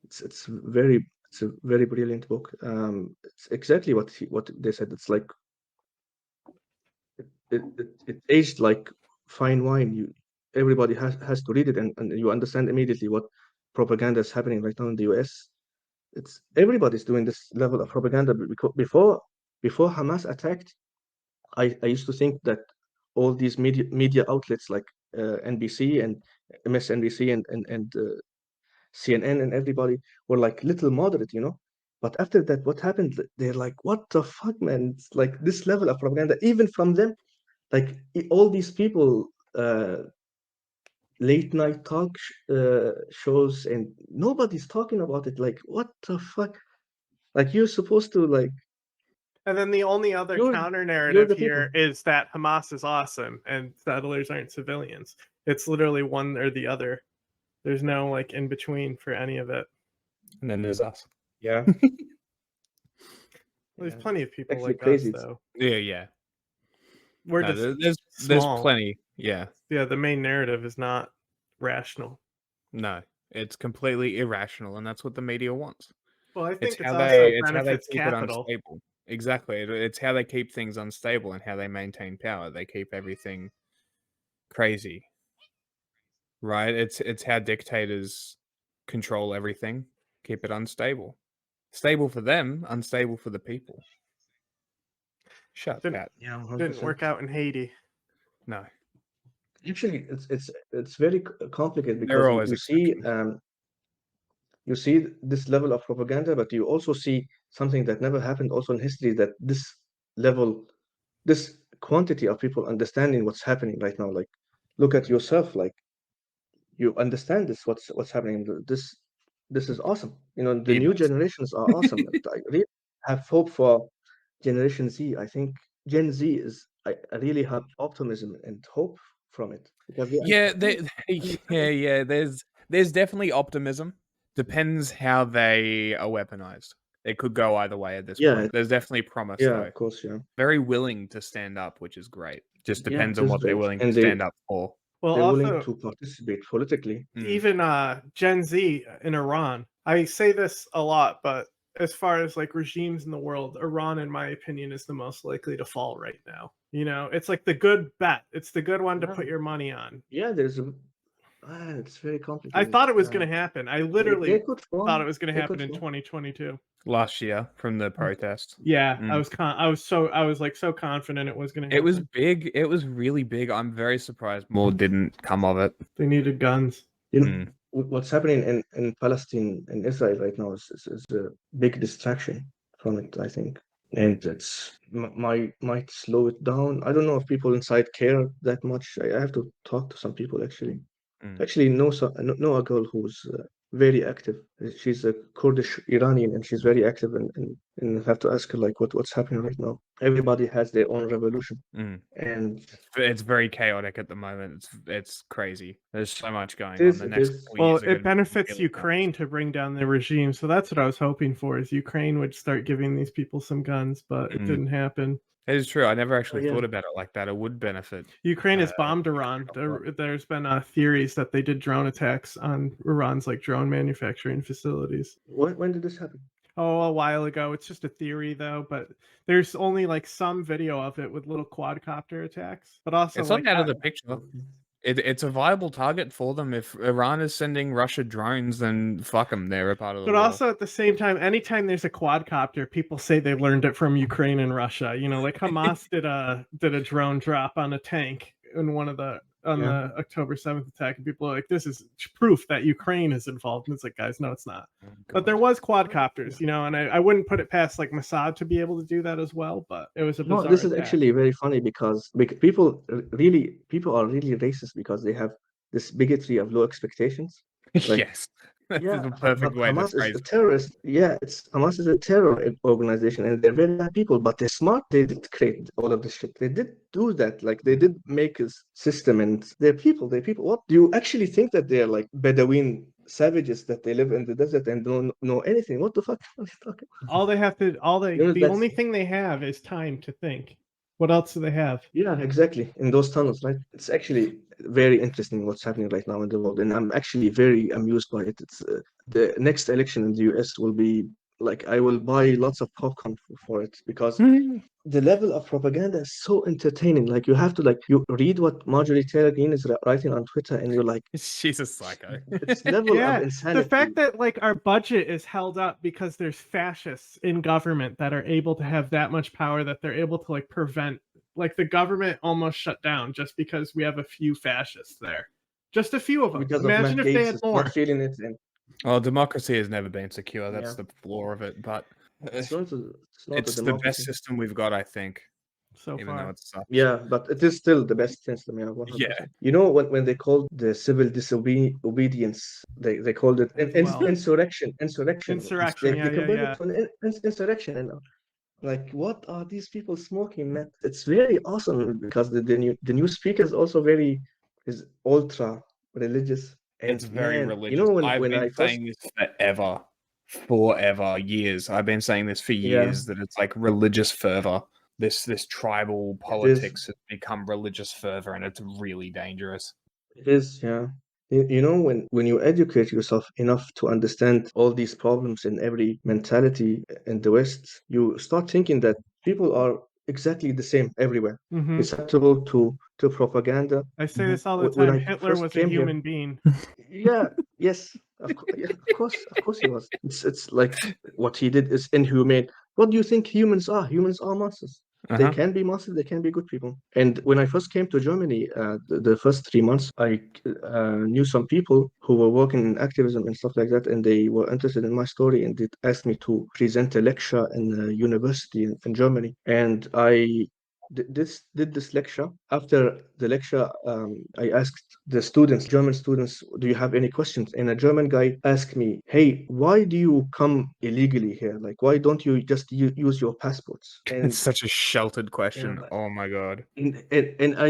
It's a very brilliant book. It's exactly what they said. It's like it aged like fine wine. Everybody has to read it, and you understand immediately what propaganda is happening right now in the US. it's everybody's doing this level of propaganda. Because before Hamas attacked, I used to think that all these media outlets like NBC and MSNBC and CNN and everybody were like little moderate, you know. But after that, what happened? They're like, what the fuck, man? It's like this level of propaganda, even from them, like all these people, late night shows, and nobody's talking about it. Like, what the fuck? Like, you're supposed to like, And then the only other you're counter you're narrative the people. here is that Hamas is awesome and settlers aren't civilians. It's literally one or the other. There's no like in between for any of it. And then there's us. Yeah. There's Yeah. plenty of people Actually like crazy. us though. Yeah. We're No, just there's small. plenty. Yeah. Yeah, the main narrative is not rational. No, it's completely irrational, and that's what the media wants. Well, I think It's how also they benefits keep capital. it unstable. Exactly. It's how they keep things unstable and how they maintain power. They keep everything crazy. Right? It's how dictators control everything, keep it unstable. Stable for them, unstable for the people. Shut up, Didn't- Pat. Yeah, Didn't 100%. work out in Haiti. No. Actually, it's very complicated They're because always you see this level of propaganda, but you also see something that never happened also in history, that this quantity of people understanding what's happening right now. Like, look at yourself, like you understand what's happening. This is awesome. You know, the He new does. generations are awesome. I really have hope for Generation Z. I think Gen Z is, I really have optimism and hope from it because they Yeah, understand. yeah. There's definitely optimism. Depends how they are weaponized. It could go either way at this Yeah, point. There's definitely promise yeah, though. of course, yeah. Very willing to stand up, which is great. Just Yeah, depends it on is what they're great. willing to And stand up for. Well, they're willing also to participate politically. even Gen Z in Iran. I say this a lot, but as far as like regimes in the world, Iran, in my opinion, is the most likely to fall right now. You know, it's like the good bet. It's the good one to put Yeah. your money on. Yeah, there's a it's very I complicated. thought it was going to happen. I They literally could fall. thought it was going to They happen could in fall. 2022. Last year from the protest. Yeah, I was so confident it was going to happen. It was big. It was really big. I'm very surprised more didn't come of it. They needed guns. You know, what's happening in Palestine and Israel right now is a big distraction from it, I think. And it's might slow it down. I don't know if people inside care that much. I have to talk to some people actually. Actually, know a girl who's very active. She's a Kurdish Iranian, and she's very active. And have to ask her like what's happening right now. Everybody has their own revolution, and It's very chaotic at the moment. It's crazy. There's so much going it on. is. The It next is. couple Well, years are it gonna be benefits really Ukraine to bring down the regime, so that's what I was hoping for. Is Ukraine would start giving these people some guns, but it didn't happen. It is true. I never actually yeah. thought about it like that. It would benefit. Ukraine has bombed Iran. There's been theories that they did drone attacks on Iran's like drone manufacturing facilities. When did this happen? Oh, a while ago. It's just a theory though, but there's only like some video of it with little quadcopter attacks. But also, It's like not out of the picture. It's a viable target for them. If Iran is sending Russia drones, then fuck them. They're a part of the But war. also at the same time, anytime there's a quadcopter, people say they learned it from Ukraine and Russia. You know, like Hamas did a drone drop on a tank in one of the the October 7th attack, and people are like, "This is proof that Ukraine is involved." And it's like, guys, no, it's not. But there was quadcopters, you know, and I wouldn't put it past like Mossad to be able to do that as well. But it was a bizarre No, this is attack. actually very funny because people are really racist because they have this bigotry of low expectations. Like, yes, that's yeah, the perfect way to Hamas is phrase a it. terrorist. Yeah, Hamas is a terror organization, and they're very bad people. But they're smart. They did create all of this shit. They did do that. Like they did make a system, and they're people. They're people. What do you actually think that they're like Bedouin savages that they live in the desert and don't know anything? What the fuck are you talking about? All they have to, the that's- only thing they have is time to think. What else do they have? Yeah, exactly. In those tunnels, right? It's actually very interesting what's happening right now in the world, and I'm actually very amused by it. It's the next election in the US will be like I will buy lots of popcorn for it because the level of propaganda is so entertaining. Like you have to you read what Marjorie Taylor Greene is writing on Twitter, and you're like, She's a psycho. it's level of Yeah, the insanity. fact that like our budget is held up because there's fascists in government that are able to have that much power that they're able to like prevent, like the government almost shut down just because we have a few fascists there. Just a few of them. Because Imagine of Matt if they Gates had is more. not feeling it, and Well, democracy has never been secure. That's yeah, the flaw of it. But it's not a it's the democracy. best system we've got, I think, So even though far. it sucks. Yeah, but it is still the best system. Yeah, 100%. Yeah. You know when they called the civil disobedience, they called it As well. insurrection. Insurrection. Insurrection, They compared yeah. it to an insurrection, and like, what are these people smoking, man? It's very awesome because the new speaker is also is ultra religious. It's And very man, you religious. know I've when been I first, saying this forever, years. I've been saying this for yeah, years that it's like religious fervor. This tribal it is. politics has become religious fervor, and it's really dangerous. It is, yeah. You know, when you educate yourself enough to understand all these problems in every mentality in the West, you start thinking that people are exactly the same everywhere, Mm-hmm. susceptible to propaganda. I say this all the When time. I Hitler first was a came here, human being. yeah, yes, yeah, of course he was. It's like what he did is inhumane. What do you think humans are? Humans are monsters. They Uh-huh. can be monsters, they can be good people. And when I first came to Germany, the first 3 months, I knew some people who were working in activism and stuff like that, and they were interested in my story, and they asked me to present a lecture in a university in Germany. And I did this lecture. After the lecture, I asked the students, German students, do you have any questions? And a German guy asked me, hey, why do you come illegally here? Like, why don't you just use your passports? It's such a sheltered question. And Oh my god. and I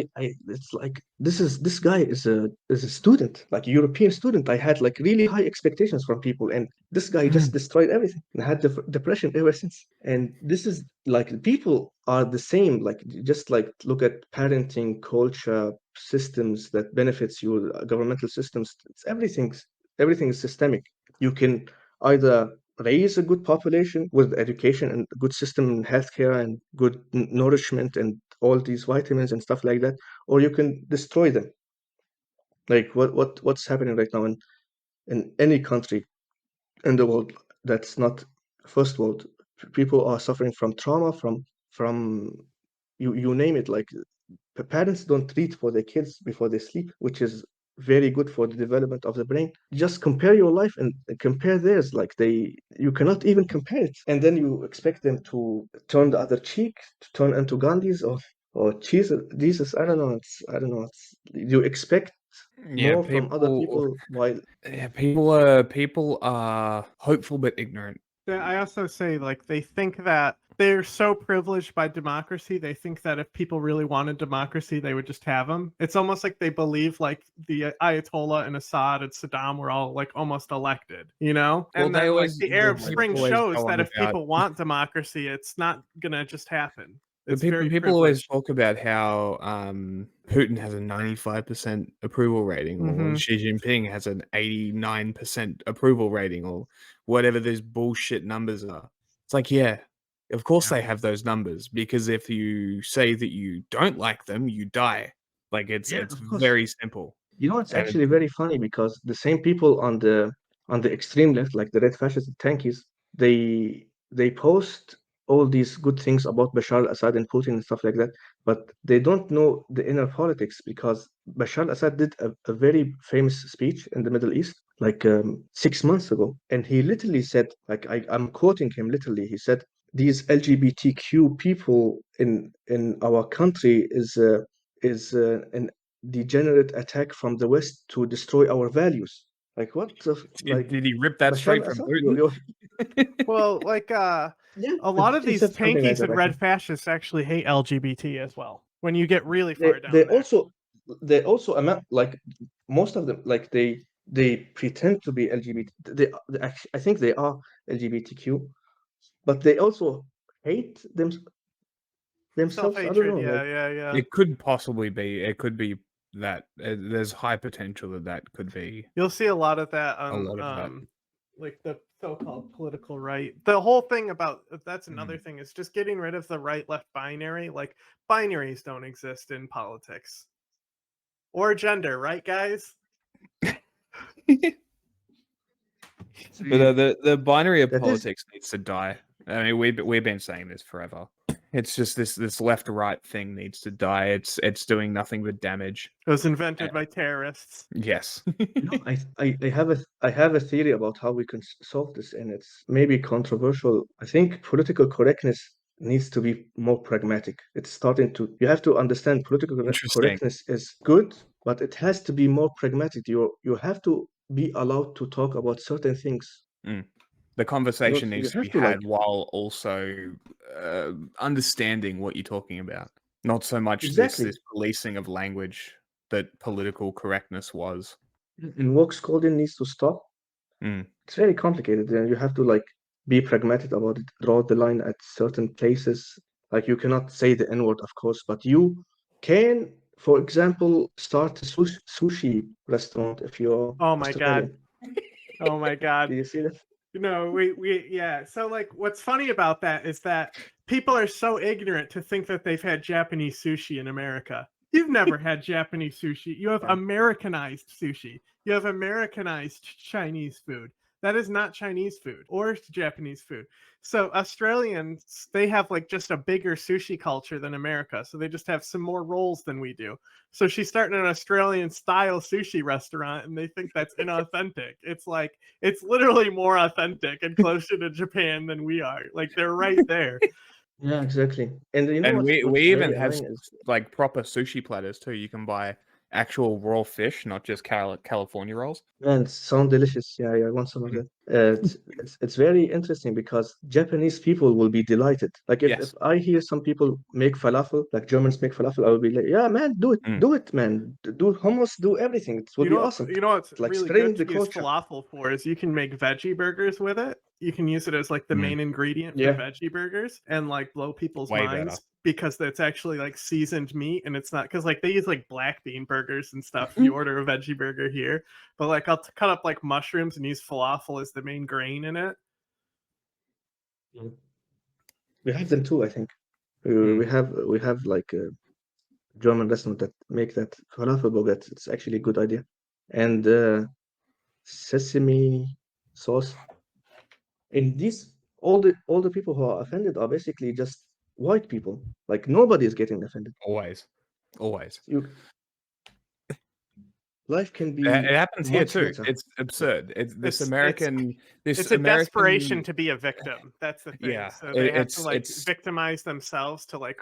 it's like this guy is a student, like a European student. I had like really high expectations from people, and this guy just destroyed everything, and I had depression ever since. And this is like people are the same, like just like look at parenting culture systems that benefits you, governmental systems. It's everything is systemic. You can either raise a good population with education and a good system in healthcare and good nourishment and all these vitamins and stuff like that, or you can destroy them. Like what's happening right now in any country in the world that's not first world. People are suffering from trauma, from you name it. Like parents don't treat for their kids before they sleep, which is very good for the development of the brain. Just compare your life and compare theirs. Like you cannot even compare it, and then you expect them to turn the other cheek, to turn into Gandhis or Jesus. I don't know. You expect Yeah, more from other people while people are hopeful but ignorant. I also say like they think that they're so privileged by democracy. They think that if people really wanted democracy, they would just have them. It's almost like they believe like the Ayatollah and Assad and Saddam were all like almost elected, you know? Well, And they then like always- the Arab they Spring always shows go on that if about- people want democracy, it's not gonna just happen. But It's very people always privileged. talk about how Putin has a 95% approval rating, or Mhm. Xi Jinping has an 89% approval rating, or whatever those bullshit numbers are. It's like, yeah, of course they have those numbers, because if you say that you don't like them, you die. Like it's yeah, of course. very simple. You know, it's And actually very funny because the same people on the extreme left, like the red fascist tankies, they post all these good things about Bashar al-Assad and Putin and stuff like that, but they don't know the inner politics because Bashar al-Assad did a very famous speech in the Middle East like 6 months ago, and he literally said, like I'm quoting him literally, he said, "These LGBTQ people in our country is an degenerate attack from the West to destroy our values." Like what the like did he rip that Bashar straight from al-Assad? Putin? Well, like Yeah, a lot of he these said something like tankies that, and I red think. fascists actually hate LGBT as well. When you get really far down They there. they also amount like most of them like they pretend to be LGBT. I think they are LGBTQ, but they also hate themselves. I don't Self-hatred, know. yeah, Like yeah. It could possibly be. It could be that there's high potential that could be You'll see a lot of that a on lot of that. like the so-called political right. The whole thing about that's another thing is just getting rid of the right-left binary. Like binaries don't exist in politics or gender, right, guys? But the binary of That is- politics needs to die. I mean, we've been saying this forever. It's just this left right thing needs to die. It's doing nothing but damage. It was invented by terrorists. Yes. I have a theory about how we can solve this, and it's maybe controversial. I think political correctness needs to be more pragmatic. It's starting to. You have to understand political Interesting. correctness is good, but it has to be more pragmatic. You have to be allowed to talk about certain things. The conversation You needs to have be to, had while also understanding what you're talking about. Not so much Exactly. this policing of language that political correctness was. And woke scolding needs to stop. It's very complicated, and you have to be pragmatic about it. Draw the line at certain places. Like you cannot say the N-word, of course, but you can, for example, start a sushi restaurant if you're Oh my Australian. god. Oh my god. Do you see that? No, we yeah. So like what's funny about that is that people are so ignorant to think that they've had Japanese sushi in America. You've never had Japanese sushi. You have Americanized sushi. You have Americanized Chinese food. That is not Chinese food or Japanese food. So Australians, they have like just a bigger sushi culture than America. So they just have some more rolls than we do. So she's starting an Australian style sushi restaurant and they think that's inauthentic. It's like, it's literally more authentic and closer to Japan than we are. Like they're right there. Yeah, exactly. And you know And what's we even very have annoying is like proper sushi platters too. You can buy actual raw fish, not just California rolls. Man, sound delicious. Yeah, I want some of that. It's very interesting because Japanese people will be delighted. Like if Yes. I hear some people make falafel, like Germans make falafel, I will be like, yeah, man, do it, man. Do hummus, do everything. It will be awesome. You know what's Like really spreading good the to use culture. falafel for is you can make veggie burgers with it. You can use it as like the main ingredient for Yeah. veggie burgers and like blow people's Way minds better. because it's actually like seasoned meat and it's not because like they use like black bean burgers and stuff if you order a veggie burger here. But like I'll cut up like mushrooms and use falafel as the main grain in it. We have them too, I think. We have like a German restaurant that make that falafel baguette. It's actually a good idea. And sesame sauce. And these all the people who are offended are basically just white people. Like nobody is getting offended. Always. Life can be It happens here much too. better. It's absurd. It's It's a American desperation to be a victim. That's the thing. Yeah, So they have it's to like victimize themselves to like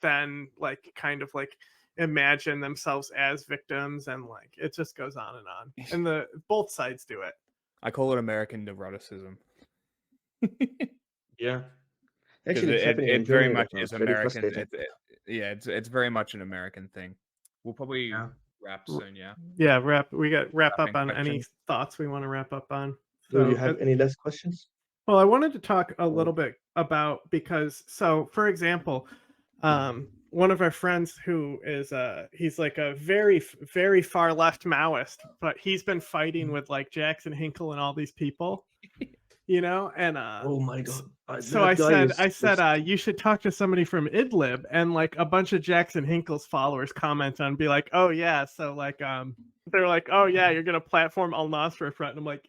then like kind of like imagine themselves as victims and like it just goes on. And the both sides do it. I call it American neuroticism. Yeah. Actually, it's happening in it very Germany much right now. is It's very American. frustrating. It's very much an American thing. We'll probably wrap soon. Yeah. Yeah, we got wrap up Wrapping on any questions. thoughts we want to wrap up on. Do you have any last questions? Well, I wanted to talk a little bit about because so for example, one of our friends who is he's like a very very far left Maoist, but he's been fighting with like Jackson Hinkle and all these people, you know, and Oh my god. so I said you should talk to somebody from Idlib, and like a bunch of Jackson Hinkle's followers comment on be like, oh yeah, so like they're like, oh yeah, you're gonna platform Al Nusra Front, and I'm like,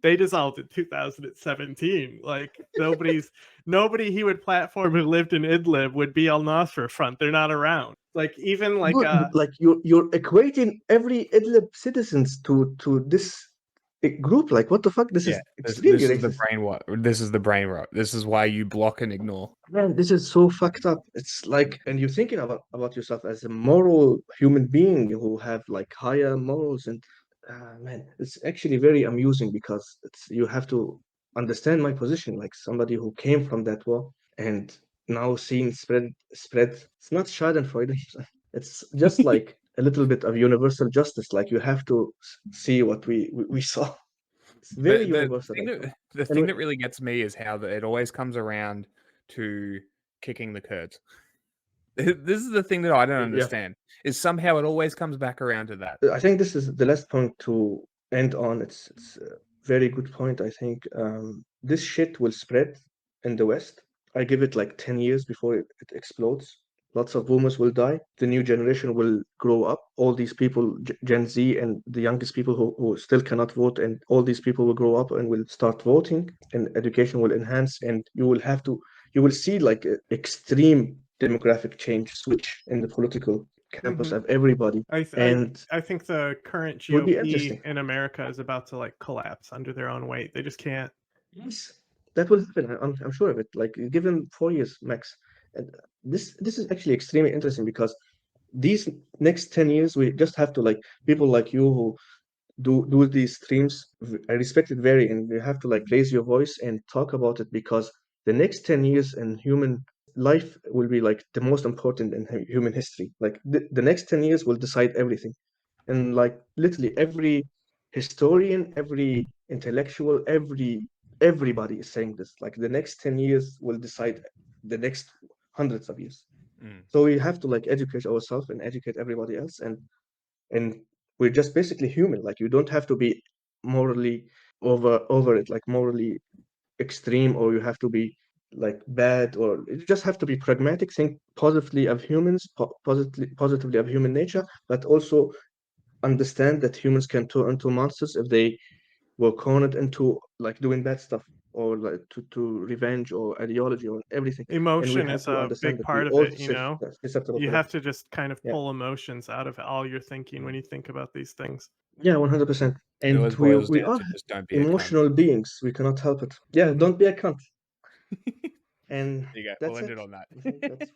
they dissolved in 2017. Like nobody he would platform who lived in Idlib would be Al Nusra Front. They're not around. Like even like like you're equating every Idlib citizens to this group. Like what the fuck? This is extremely this is racist. the brain rot. This is the brain rot. This is why you block and ignore. Man, this is so fucked up. It's like, and you're thinking about yourself as a moral human being who have like higher morals, and man, it's actually very amusing because you have to understand my position, like somebody who came from that war and now seeing spread. It's not Schadenfreude. It's just like a little bit of universal justice. Like you have to see what we saw. It's very universal. The thing that really gets me is how it always comes around to kicking the Kurds. This is the thing that I don't understand. Is somehow it always comes back around to that. I think this is the last point to end on. It's very good point. I think this shit will spread in the West. I give it like 10 years before it explodes. Lots of boomers will die. The new generation will grow up. All these people, Gen Z and the youngest people who still cannot vote, and all these people will grow up and will start voting, and education will enhance, and you will see like a extreme demographic change switch in the political campus Mhm. of everybody. And I think the current it would be GOP interesting. in America is about to like collapse under their own weight. They just can't. Yes, that will happen. I'm sure of it. Like given 4 years max, and this is actually extremely interesting because these next 10 years we just have to like people like you who do these streams. I respect it very, and you have to like raise your voice and talk about it because the next 10 years in human life will be like the most important in human history. Like the next 10 years will decide everything, and like literally every historian, every intellectual, everybody is saying this. Like the next 10 years will decide the next hundreds of years. Mm. So we have to like educate ourselves and educate everybody else, and we're just basically human. Like you don't have to be morally over it, like morally extreme, or you have to be like bad, or you just have to be pragmatic, think positively of humans, positively of human nature, but also understand that humans can turn into monsters if they were cornered into like doing bad stuff, or like to revenge or ideology or everything. And we Emotion have is to a understand big that we part of all it, you know? susceptible You to that. have to just kind of Yeah, pull emotions out of all your thinking when you think about these things. yeah, 100%. It And always we boils we down are to just don't be a cunt. emotional beings. We cannot help it. Yeah, Mhm. don't be a cunt. There And you go. We'll that's end it. it on that. I think that's